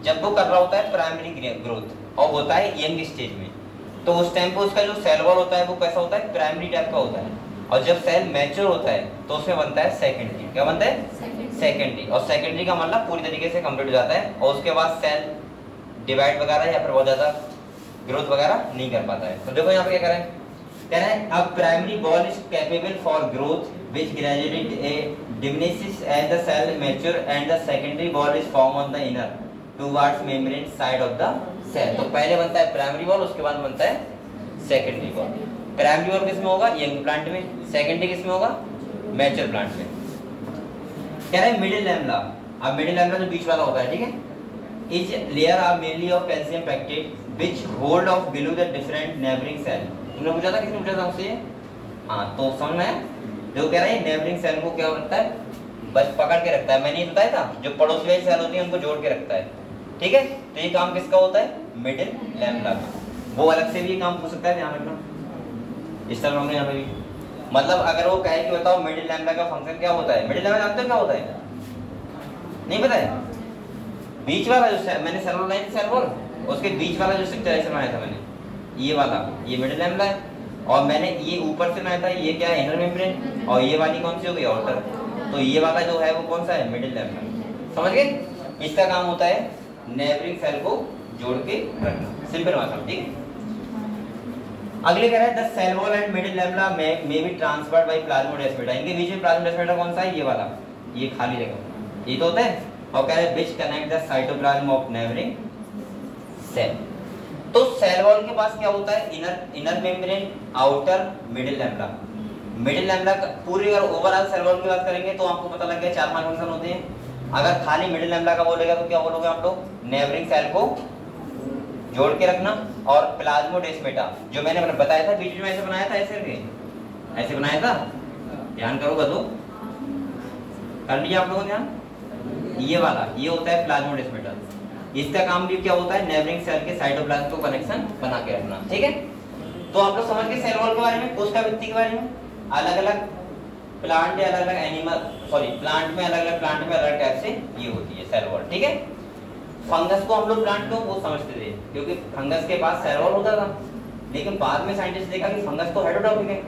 जब वो कर रहा होता है प्राइमरी ग्रोथ और होता है यंग स्टेज में, तो उस टाइम पे उसका जो सेल वॉल होता है वो कैसा होता है, प्राइमरी टाइप का होता है। और जब सेल मैच्योर होता है तो उसमें बनता है सेकेंडरी। क्या बनता है? सेकेंडरी। और सेकेंडरी का मतलब पूरी तरीके से कंप्लीट हो जाता है और उसके बाद सेल डिवाइड वगैरह या फिर बहुत ज्यादा ग्रोथ वगैरह नहीं कर पाता है। तो देखो यहाँ पे क्या करें, कह रहे हैं अब primary wall is capable for growth which gradually diminishes as the cell mature and the secondary wall is formed on the inner towards membrane side of the cell। तो पहले बनता है प्राइमरी वॉल, उसके बाद बनता है सेकेंडरी वॉल। प्राइमरी वॉल किसमें होगा? यंग प्लांट में। सेकेंडरी किसमें होगा? मैच्योर प्लांट में। कह रहे हैं मिडिल लैमेला, अब मिडिल लैमेला जो बीच वाला होता है, ठीक है, is layer are mainly of calcium pectate which hold of below the different neighbouring cell. तुमने पूछा था, किसने पूछा था मुझसे? हाँ, तो समझ में आया? जो कह रहे हैं नेबरिंग सेल को क्या बनता है, बस पकड़ के रखता है। मैंने ये बताया था, जो पड़ोसी वाली सेल होती है उनको जोड़ के रखता है, ठीक है। तो ये काम किसका होता है? मिडिल लैमेला का। वो अलग से भी ये काम हो सकता है, ध्यान रखना। इस तरह हमने यहाँ पे भी, मतलब अगर वो कहे कि बताओ मिडिल लैमेला का फंक्शन क्या होता है, मिडिल लैमेला जानते हो क्या होता है? नहीं पता है? बीच वाला जो मैंने cell wall line, cell wall उसके बीच वाला जो स्ट्रक्चर ऐसे बनाया था मैंने, ये वाला, ये मिडिल लैमेला है। और मैंने ये ऊपर से बनाया था, ये क्या है? Inner membrane. और ये वाली कौन सी हो गई? आउटर। तो ये वाला जो है वो कौन सा है? Middle lamella. समझ गए? इसका काम होता है नेबरिंग सेल को जोड़ के रखना, सिंपल भाषा में, ठीक है। अगले कह रहा है the cell wall and middle lamella may be transferred by plasmodesmata. इनके बीच में प्लाज्मोडेस्माटा कौन सा है? ये वाला, ये खाली जगह, ये तो होता है। और कह रहे हैं which connect the cytoplasm of neighbouring cell. तो सेल वॉल के पास क्या होता है? Inner membrane, outer, middle lamella. Middle lamella पूरी अगर ओवरऑल सेल वॉल की बात करेंगे तो आपको पता लग गया 4-5 फंक्शन होते हैं। अगर खाली मिडिल लैमेला का बोलेगा तो क्या बोलोगे आप लोग? नेबरिंग सेल को जोड़ के रखना। और प्लाज्मोडेस्माटा जो मैंने बताया था बीच में ऐसे बनाया था, ऐसे बनाया था, ध्यान करोगा तो कर लिया आप लोगों ने ध्यान। ये वाला ये होता है प्लाज्मोडेस्माटा। इसका काम भी क्या होता है? नेबरिंग सेल के साइटोप्लाज्म को कनेक्शन बना के रखना, ठीक है। तो आप लोग समझ गए सेल वॉल के बारे में, कोशिका भित्ति के बारे में। अलग अलग प्लांट या अलग अलग एनिमल, सॉरी प्लांट में अलग अलग, प्लांट में अलग टाइप से ये होती है सेल वॉल, ठीक है। फंगस को हम लोग प्लांट क्यों वो समझते थे? क्योंकि फंगस के पास सेल वॉल होता था, लेकिन बाद में साइंटिस्ट देखा कि फंगस तो हेटेरोटॉपिक है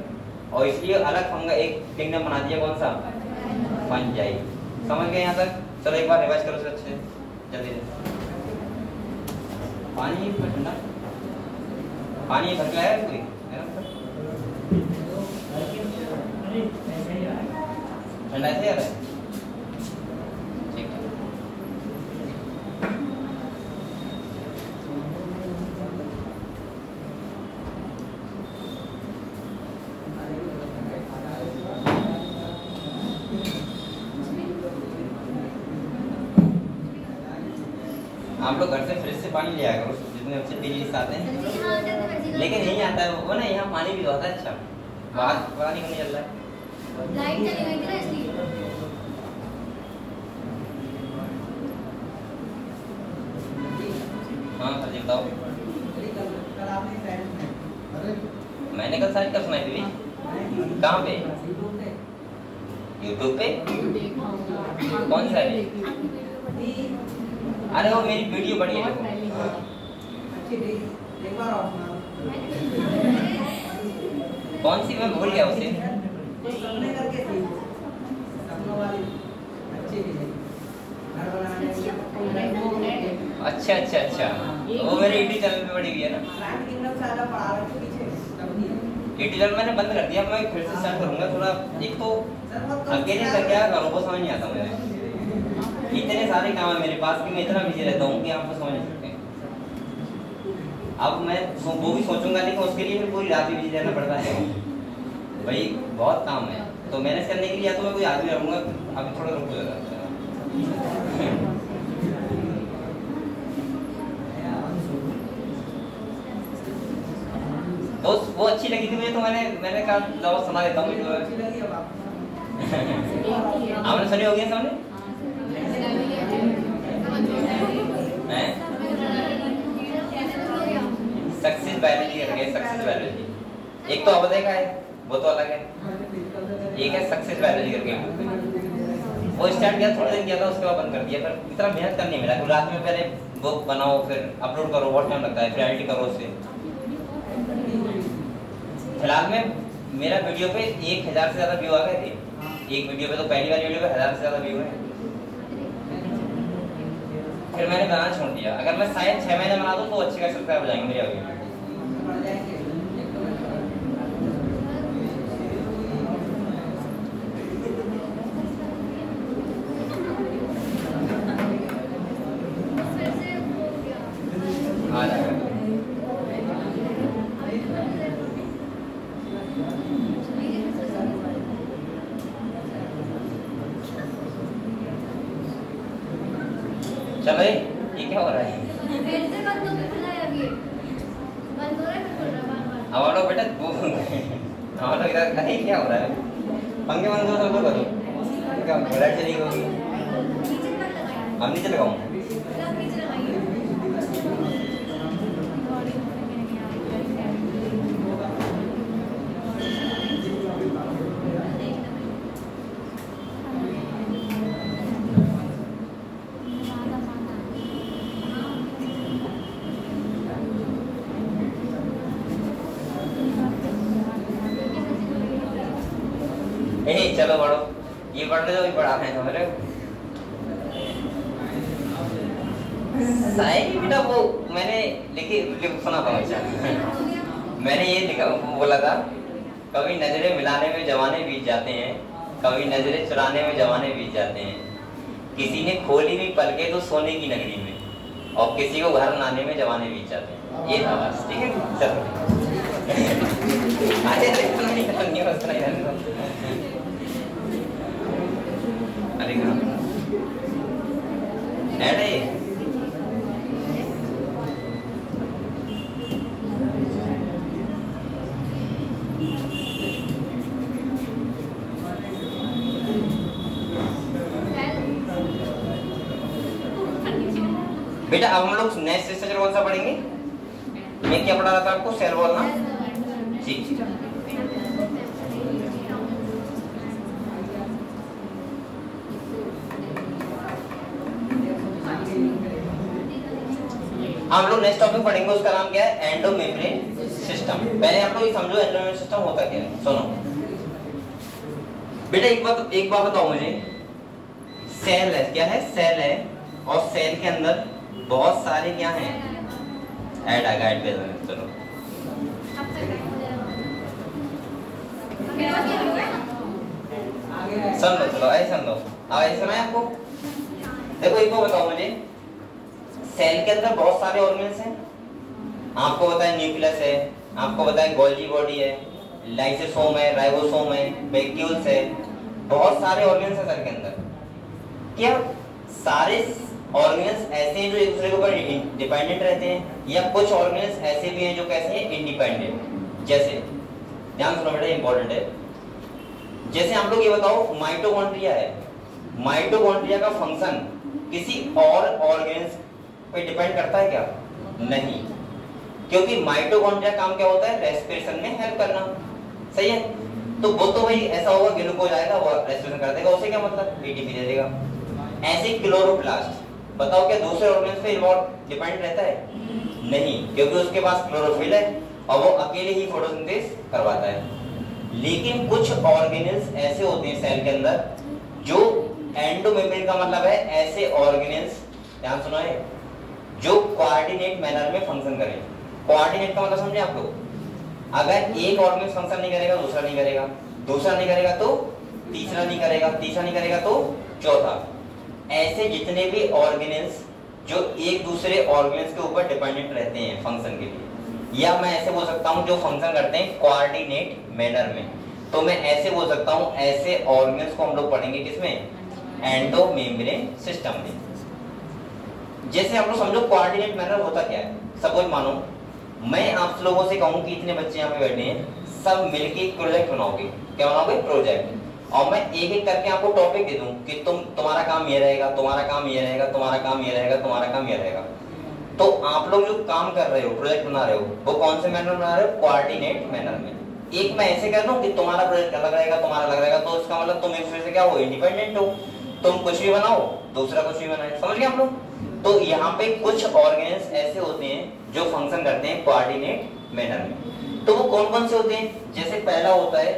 और इसलिए अलग फंगस एक किंगडम बना दिया, कौन सा? फंजाई। समझ गए यहाँ तक? चलो एक बार रिवाइज करो अच्छे से, जल्दी से। पानी ठंडा, पानी भर के आया कोई? ठंडा ऐसे आ रहा है, ठीक है। आप लोग घर से फ्रिज से पानी ले आया करो, जितने अच्छे पीने आते हैं। लेकिन यही आता है वो ना, यहाँ पानी भी होता है। अच्छा, बाहर पता नहीं क्यों चल रहा है, लाइट चली गई थी ना इसलिए। हाँ सर जी बताओ। मैंने कल सारी कब सुनाई थी? कहाँ पे? यूट्यूब पे? कौन सा है? अरे वो मेरी वीडियो बड़ी है, कौन सी? मैं भूल गया उसे। अच्छा अच्छा अच्छा, वो मेरे यूट्यूब चैनल पे पड़ी हुई है ना। यूट्यूब चैनल मैंने बंद कर दिया, मैं फिर से स्टार्ट करूंगा। थोड़ा एक तो अकेले कर क्या करूँ वो समझ नहीं आता मुझे। इतने सारे काम है मेरे पास कि मैं इतना बिजी रहता हूँ कि आपको समझ नहीं सकते। अब मैं वो भी सोचूंगा, लेकिन उसके लिए फिर पूरी रात भी बिजी रहना पड़ता है भाई, बहुत काम है। तो मैनेज करने के लिए या तो मैं कोई आदमी रहूँगा, अभी थोड़ा रुक जाएगा। तो वो अच्छी लगी थी मुझे, तो मैंने कहा जरा सुना देता हूँ। आपने सुनी होगी सामने सक्सेस बायोलॉजी करके, सक्सेस बायोलॉजी एक तो अवधि का है, वो तो अलग है। एक है सक्सेस बायोलॉजी करके, वो स्टार्ट किया थोड़े दिन किया था, उसके बाद बंद कर दिया। फिर इतना मेहनत करनी मिला, रात में पहले बुक बनाओ, फिर अपलोड करो, बहुत टाइम लगता है, फिर एडिट करो उससे। फिलहाल में मेरा वीडियो पे 1000 से ज्यादा व्यू आ गए थे एक वीडियो पे, तो पहली वाली वीडियो पे 1000 से ज्यादा व्यू है। फिर मैंने बनाना छोड़ दिया। अगर मैं शायद 6 महीने बना दूं तो अच्छे खासे सब्सक्राइब हो जाएंगे मेरे वीडियो। आ जाएगा। चलो ये क्या हो रहा है? अब आप लोग बेटा हम लोग इधर अरे क्या हो रहा है? पंखे बंद करो, सब लोग करो। क्या लाइट चली होगी? हम नीचे लगाऊं? चलो बढ़ो, ये पढ़ ले, ये पढ़ा है समझ। शायरी बेटा वो मैंने सुना था। अच्छा मैंने ये लिखा बोला था, कभी नजरें मिलाने में जमाने बीत जाते हैं, कभी नजरें चुराने में जमाने बीत जाते हैं, किसी ने खोली हुई पलके तो सोने की नगरी में, और किसी को घर लाने में जमाने बीत जाते हैं। ये था बस, ठीक है। चलो अरे बेटा अब हम लोग नेक्स्ट स्ट्रक्चर कौन सा पढ़ेंगे? मैं क्या पढ़ा रहा था आपको? सेल वॉल ना? ठीक। हम लोग नेक्स्ट टॉपिक पढ़ेंगे, उसका नाम क्या है? Endo membrane system. पहले आप लोग ये समझो एंडो मेम्ब्रेन सिस्टम होता क्या है। सुनो बेटा, एक बात बताओ मुझे, सेल है, क्या है? सेल है, और सेल के अंदर बहुत सारे क्या हैं? ऐड आ गाइड पे चलो सुन लो, चलो ऐसे सुन लो। अब ऐसे सुना है आपको? देखो एक बात बताओ मुझे, सेल के अंदर बहुत सारे ऑर्गेन्स हैं। आपको बताए न्यूक्लियस है, आपको बताए गोल्जी बॉडी है, लाइसोसोम है, राइबोसोम है, वैक्यूल्स है, बहुत सारे ऑर्गेन्स हैं सेल के अंदर। क्या सारे ऑर्गेन्स ऐसे हैं जो एक दूसरे के ऊपर डिपेंडेंट रहते हैं, या कुछ ऑर्गेन्स ऐसे भी हैं जो कैसे हैं? इंडिपेंडेंट। जैसे ध्यान सुनो बेटा, इंपॉर्टेंट है। जैसे हम लोग ये बताओ, माइटोकॉन्ड्रिया है, माइटोकॉन्ड्रिया का फंक्शन किसी और ऑर्गेन्स पे डिपेंड करता है क्या? नहीं, क्योंकि माइटोकॉन्ड्रिया काम क्या होता है? रेस्पिरेशन में हेल्प करना। सही है, तो वो तो भाई ऐसा होगा, ग्लूकोज आएगा वो रेस्पिरेशन कर देगा, उससे क्या मतलब? एटीपी दे देगा। ऐसे क्लोरोप्लास्ट, बताओ क्या दूसरे ऑर्गेन्स पे डिपेंड रहता है? नहीं, क्योंकि उसके पास क्लोरोफिल है और वो अकेले ही फोटोसिंथेसिस करवाता है। लेकिन कुछ ऑर्गेनेल्स ऐसे होते हैं सेल के अंदर जो एंडोमेम्ब्रेन का मतलब है ऐसे ऑर्गेनेल्स, ध्यान सुनो, है जो कोऑर्डिनेट मैनर में फंक्शन करें। कोऑर्डिनेट का मतलब समझे आप लोग? अगर एक ऑर्गेनेल फंक्शन नहीं करेगा, दूसरा नहीं करेगा, दूसरा नहीं करेगा तो तीसरा नहीं करेगा, तीसरा नहीं करेगा तो चौथा। ऐसे जितने भी ऑर्गेनेल्स जो एक दूसरे ऑर्गेनेल्स के ऊपर डिपेंडेंट रहते हैं फंक्शन के लिए, या मैं ऐसे बोल सकता हूं जो फंक्शन करते हैं कोऑर्डिनेट मैनर में, तो मैं ऐसे बोल सकता हूं ऐसे ऑर्गेन्स को हम लोग पढ़ेंगे किसमें? एंडोमेम्ब्रेन सिस्टम में। जैसे आप लोग समझो कोऑर्डिनेट मैनर होता क्या है? सपोज मानो मैं आप लोगों से कहूँ कि इतने बच्चे यहाँ पे बैठे हैं, सब मिलके एक प्रोजेक्ट बनाओगे। क्या बनाओगे? प्रोजेक्ट। और मैं एक एक करके आपको टॉपिक दे दूं कि तुम्हारा काम ये रहेगा, तुम्हारा काम ये रहेगा, तुम्हारा काम ये रहेगा, तुम्हारा काम ये रहेगा। तो आप लोग जो काम कर रहे हो, प्रोजेक्ट बना रहे हो, वो कौन से मैनर बना रहे हो? कोऑर्डिनेट मैनर में। एक मैं ऐसे कर दूं कि तुम्हारा प्रोजेक्ट अलग रहेगा, तुम्हारा अलग रहेगा, तो इसका मतलब तुम एक दूसरे से क्या हो? इंडिपेंडेंट हो। तुम कुछ भी बनाओ, दूसरा कुछ भी बनाए। समझ गए आप लोग? तो यहाँ पे कुछ ऑर्गेन्स ऐसे होते हैं जो फंक्शन करते हैं कोऑर्डिनेट मैनर में। तो वो कौन कौन से होते हैं? जैसे पहला होता है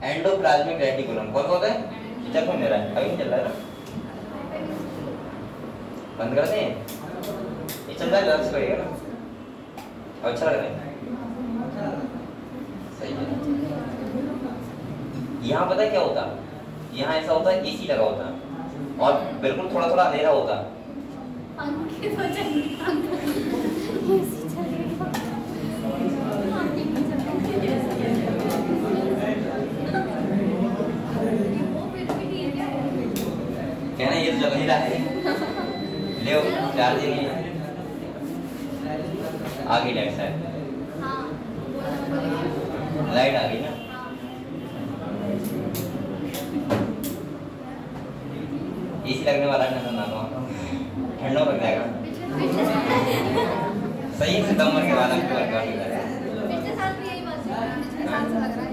एंडोप्लाज्मिक रेटिकुलम। कौन होता है? चल कौन मेरा है? अभी नहीं चल रहा है ना, बंद कर दें। ये चल रहा है, लक्ष्य करेगा ना, अच्छा लग रहा है, सही है। यहाँ पता है क्या होता? यहाँ ऐसा होता है, एसी लगा होता है और बिल्कुल थोड़ा थोड़ा अंधेरा होता है। कहना ये तो जग नहीं रहा है, ले चार्जिंग नहीं है। आगे लाइट साइड, लाइट आ गई ना। एसी लगने वाला है ना, ठंडा लग जाएगा। सही सितंबर के बाद अक्टूबर का पिछले साल भी यही बात है, पिछले साल से लग रहा है।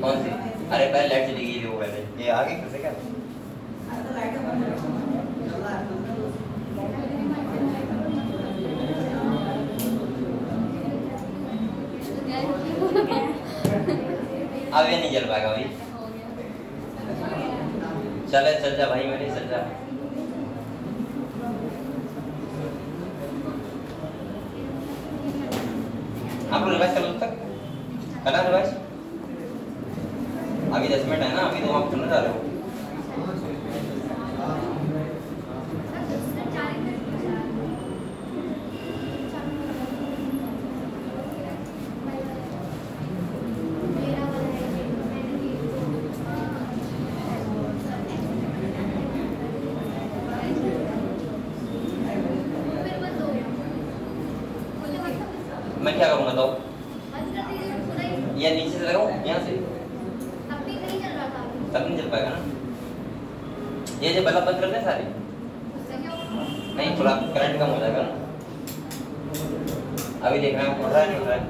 कौन सी? अरे पहले लाइट चली गई थी, वो पहले ये आ गई कैसे? क्या अब ये नहीं चल पाएगा भाई। चल जा भाई, मेरे चल जा। आप रिवाइज कर लो तक, करना रिवाइज। अभी 10 मिनट है ना, अभी तो आप सुनने जा रहे हो। मैं क्या करूँगा तो? या नीचे से लगाऊँ, यहाँ से? तब नहीं चल पाएगा ना। ये जो बल्ब बंद कर दें सारे, नहीं थोड़ा करंट कम हो जाएगा ना। अभी देख रहे हैं उठ रहा है नहीं उठ रहा है?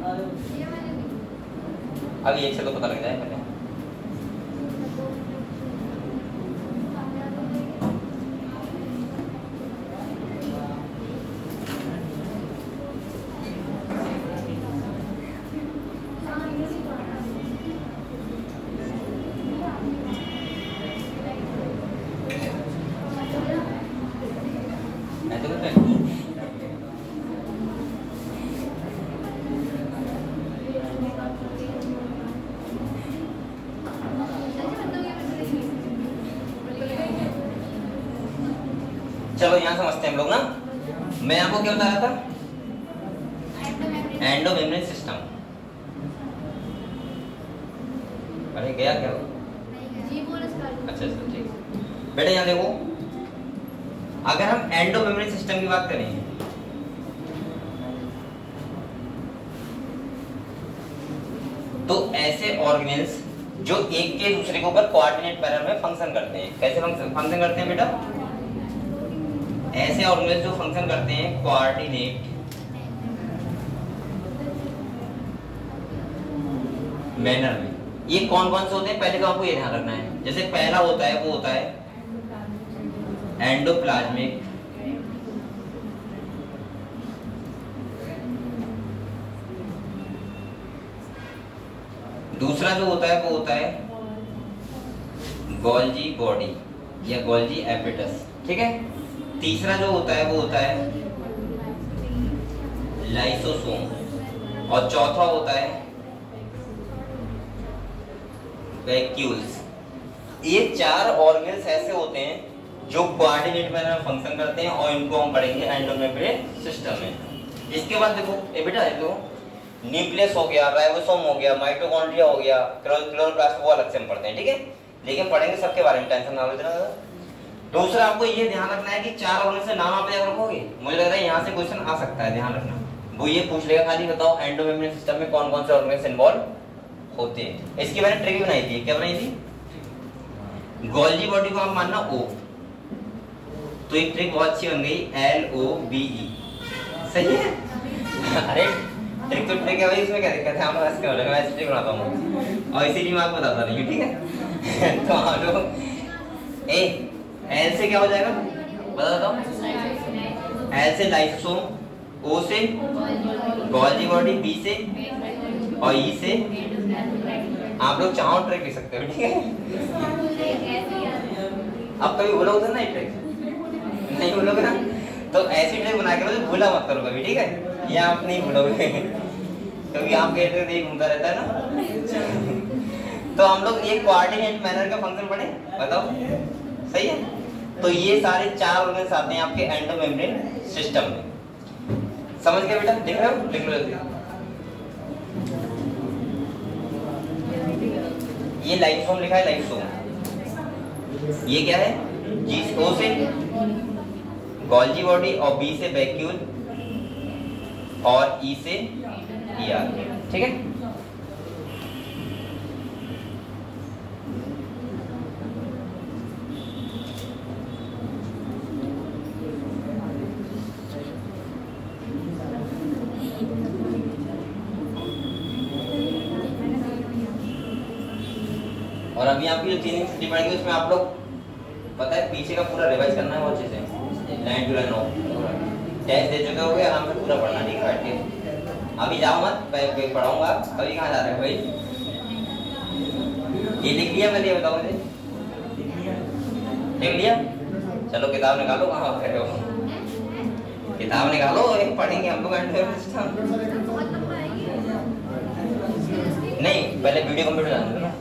अभी एक से तो पता लग जाए पहले। चलो यहाँ समझते हैं हम लोग ना। मैं आपको क्या बता रहा था? Endomembrane system. अरे गया क्या? अच्छा ठीक। बेटा यहाँ देखो, अगर हम एंडोमेम्ब्रेन सिस्टम की बात करें तो ऐसे ऑर्गेन्स जो एक के दूसरे के ऊपर कोऑर्डिनेट पैटर्न में फंक्शन करते हैं। कैसे फंक्शन करते हैं बेटा? ऐसे ऑर्गेन्स जो फंक्शन करते हैं कोऑर्डिनेट मैनर में। ये कौन कौन से होते हैं पहले तो आपको ये ध्यान रखना है। जैसे पहला होता है वो होता है एंडोप्लाज्मिक दूसरा जो होता है वो होता है गोल्जी बॉडी या गोल्जी एपिटस, ठीक है। तीसरा जो होता है वो होता है लाइसोसोम और चौथा होता है वैक्यूल्स। ये चार ऑर्गेन्स ऐसे होते हैं जो कोऑर्डिनेट मैनर में फंक्शन करते हैं और इनको हम पढ़ेंगे एंडोमेम्ब्रेन सिस्टम में। इसके बाद देखो ये बेटा देखो, न्यूक्लियस हो गया, राइबोसोम हो गया, माइटोकॉन्ड्रिया हो गया, क्लोरोप्लास्ट वो अलग से हम पढ़ते हैं, ठीक है। लेकिन पढ़ेंगे सबके बारे में, टेंशन ना लो इतना। दूसरा आपको ये ध्यान रखना है कि 4 ऑर्गन से नाम आप याद रखोगे, मुझे लग रहा है यहाँ से क्वेश्चन आ सकता है, ध्यान रखना। वो ये पूछ लेगा खाली बताओ एंडोमेम्ब्रेन सिस्टम में कौन कौन से ऑर्गन इन्वॉल्व होते हैं। इसकी मैंने ट्रिक बनाई थी, क्या बनाई थी, गोल्जी बॉडी को आप मानना O, तो एक ट्रिक बहुत अच्छी बन गई LOBE, सही है। अरे ट्रिक तो ट्रिक है भाई, इसमें क्या दिक्कत है, हम बस कर रहे हैं, मैं ट्रिक बनाता हूँ और इसीलिए मैं आपको बताता नहीं हूँ, ठीक है। तो हम लोग L से क्या हो जाएगा बता दो, L से लाइसोसोम, O से गोल्जी बॉडी, B से और E से आप लोग चाहो ट्रिक लिख सकते हो, ठीक है। अब कभी भूला होता ना ट्रिक, नहीं भूलोगे ना, तो ऐसी ट्रिक बना के भूला मत करो कभी, ठीक है, ये आप नहीं भूलोगे क्योंकि आपके ट्रिक नहीं घूमता रहता है ना। तो हम लोग ये कोऑर्डिनेट मैनर का फंक्शन पढ़े, बताओ सही है। तो ये सारे 4 ऑर्गन्स आते हैं आपके एंडोमेम्ब्रेन सिस्टम में, समझ गए बेटा, देख रहे हो, लिख लो जल्दी। ये लाइसोसोम लिखा है, लाइसोसोम, ये क्या है, G O से गोल्जी बॉडी और B से वैक्यूल और E से ER, ठीक है। और अभी आपकी जो 3 छुट्टी पड़ेगी उसमें आप लोग पता है पीछे का पूरा रिवाइज करना है, बहुत अच्छे से लाइन टू लाइन हो, टेस्ट दे चुके होगे, आराम से पूरा पढ़ना, ठीक है, बैठ के अभी जाओ मत, पढ़ाऊंगा, अभी कहाँ जा रहे हो भाई, ये लिख लिया मैंने, ये बताओ मुझे, लिख लिया, चलो किताब निकालो, कहाँ कह रहे हो, किताब निकालो, एक पढ़ेंगे हम लोग एंडोमेम्ब्रेन सिस्टम, नहीं पहले वीडियो कंप्लीट करना है।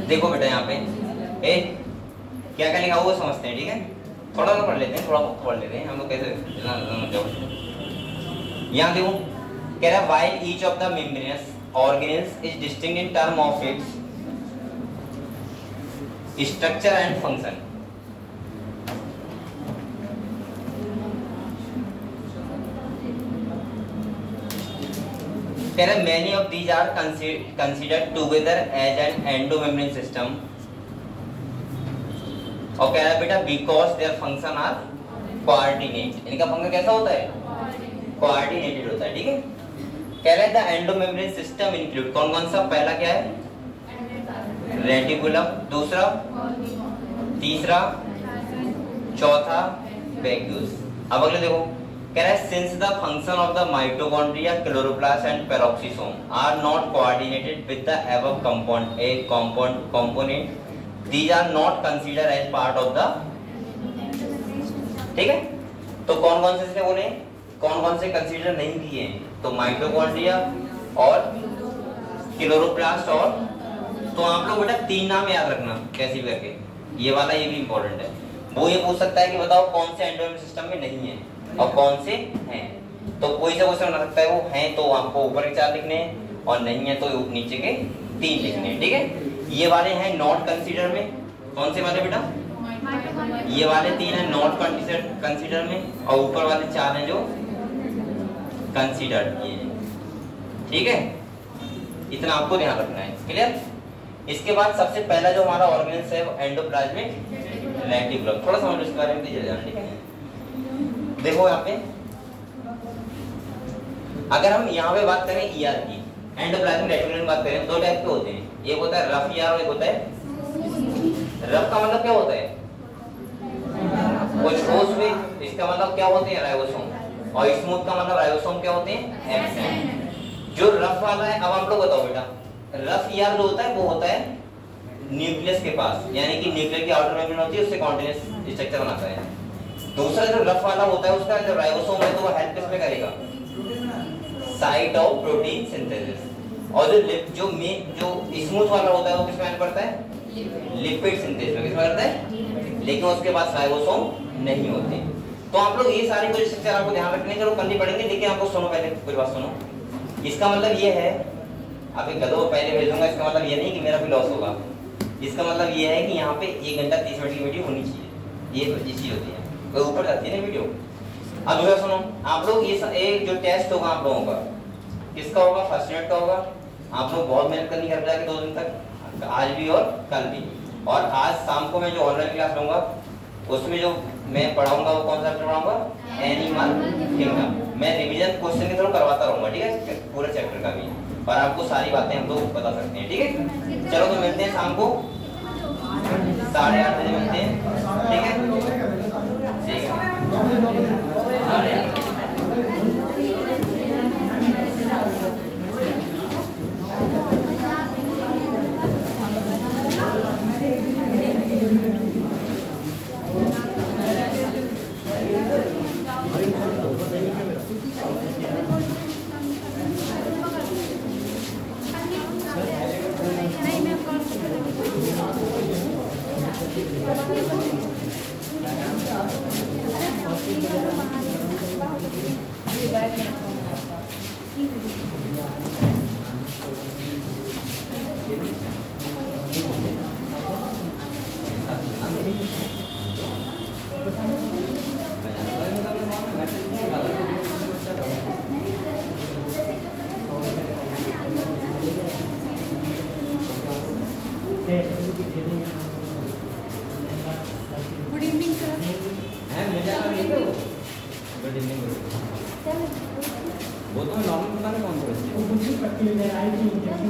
देखो बेटा यहाँ पे क्या क्या लिखा हुआ समझते हैं, ठीक है, थोड़ा सा पढ़ लेते हैं, थोड़ा बहुत पढ़ लेते हैं हम लोग, कैसे यहाँ देखो कह रहा है while each of the membranes organelles is distinct in term of its structure and function. कह रहा है many of these are considered together as an endomembranous system, और कह रहा है बेटा because their function are coordinate, इनका फंक्शन कैसा होता है, कोऑर्डिनेटेड होता है, ठीक है। कह रहा है द एंडोमेम्ब्रेन सिस्टम इंक्लूड कौन कौन सा, पहला क्या है रेटिकुलम, दूसरा, तीसरा, चौथा वैक्यूल्स। अब अगले देखो कह रहा है since the function of the mitochondria, chloroplast and peroxisome are not coordinated with the above component, these are not considered as part of the, ठीक है। तो कौन कौन से बोले, कौन कौन से कंसीडर नहीं किए हैं, तो माइटोकॉन्ड्रिया और क्लोरोप्लास्ट और, तो आप लोग बेटा 3 नाम याद रखना कैसी भी करके, ये वाला ये भी इंपॉर्टेंट है। वो ये पूछ सकता है कि बताओ कौन से एंडोमेम्ब्रेन सिस्टम में नहीं है और कौन से हैं, तो कोई से क्वेश्चन बना सकता है, वो हैं तो आपको ऊपर के 4 लिखने हैं और नहीं है तो नीचे के 3 लिखने हैं, ठीक है। ये वाले हैं नॉट कंसीडर में, कौन से वाले बेटा, ये वाले 3 हैं नॉट कंसीडर में और ऊपर वाले 4 हैं जो कंसीडर्ड, ये ठीक है, इतना आपको ध्यान रखना है, क्लियर। इसके बाद सबसे पहला जो हमारा ऑर्गेनेल्स है वो एंडोप्लाज्मिक रेटिकुलम, थोड़ा समझ लो इसके बारे में, ठीक है। देखो यहाँ पे अगर हम यहाँ पे बात करें ईआर की, एंडोप्लाज्मिक रेटिकुलम की बात करें, 2 टाइप के होते हैं, एक होता है रफ ईआर और एक होता है, रफ का मतलब क्या होता है, कुछ ठोस हुए, इसका मतलब क्या होते हैं राइबोसोम, और स्मूथ का मतलब राइबोसोम क्या होते हैं एब्सेंट। जो रफ वाला है, अब आप लोग बताओ बेटा, रफ ईआर जो होता है वो होता है न्यूक्लियस के पास, यानी कि न्यूक्लियर की आउटर मेम्ब्रेन होती है, उससे कॉन्टिन्यूअस स्ट्रक्चर बनाता है। दूसरा जो रफ वाला होता है उसका जो राइबोसोम है तो वो हेल्प किस पे करेगा, साइट ऑफ प्रोटीन सिंथेसिस। और जो स्मूथ वाला होता है वो किस में पड़ता है? लिपिड सिंथेसिस में। किस में करता है? लेकिन उसके बाद राइबोसोम नहीं होते। तो आप लोग ये सारी कुछ स्ट्रक्चर आपको ध्यान रखने चलो कल ही पढ़ेंगे, लेकिन आपको सुनो पहले कुछ बात सुनो। इसका मतलब ये है, आप एक गधों पहले भेज दूंगा, इसका मतलब ये नहीं कि मेरा भी लॉस होगा। इसका मतलब ये है कि यहाँ पे 1 घंटा 30 मिनट की वीडियो होनी चाहिए, ये तो चीज होती है, कोई ऊपर जाती है ना वीडियो। अब दूसरा सुनो, आप लोग ये जो टेस्ट होगा आप लोगों का किसका होगा? फर्स्ट यूनिट का होगा। आप लोग बहुत मेहनत करनी घर पे जाके 2 दिन तक, आज भी और कल भी। और आज शाम को मैं जो ऑनलाइन क्लास लूंगा उसमें जो मैं पढ़ाऊंगा वो कौन सा चैप्टर पढ़ाऊंगा? Animal kingdom. मैं रिवीजन क्वेश्चन के थ्रू करवाता रहूंगा, ठीक है, पूरे चैप्टर का भी, और आपको सारी बातें हम लोग बता सकते हैं, ठीक है। चलो तो मिलते हैं शाम को 8:30 बजे मिलते हैं, ठीक है, ठीक है। Good evening sir. Good evening. वो तो नॉर्मल पता नहीं कौन सा वो कुछ पट्टी वगैरह आई थी।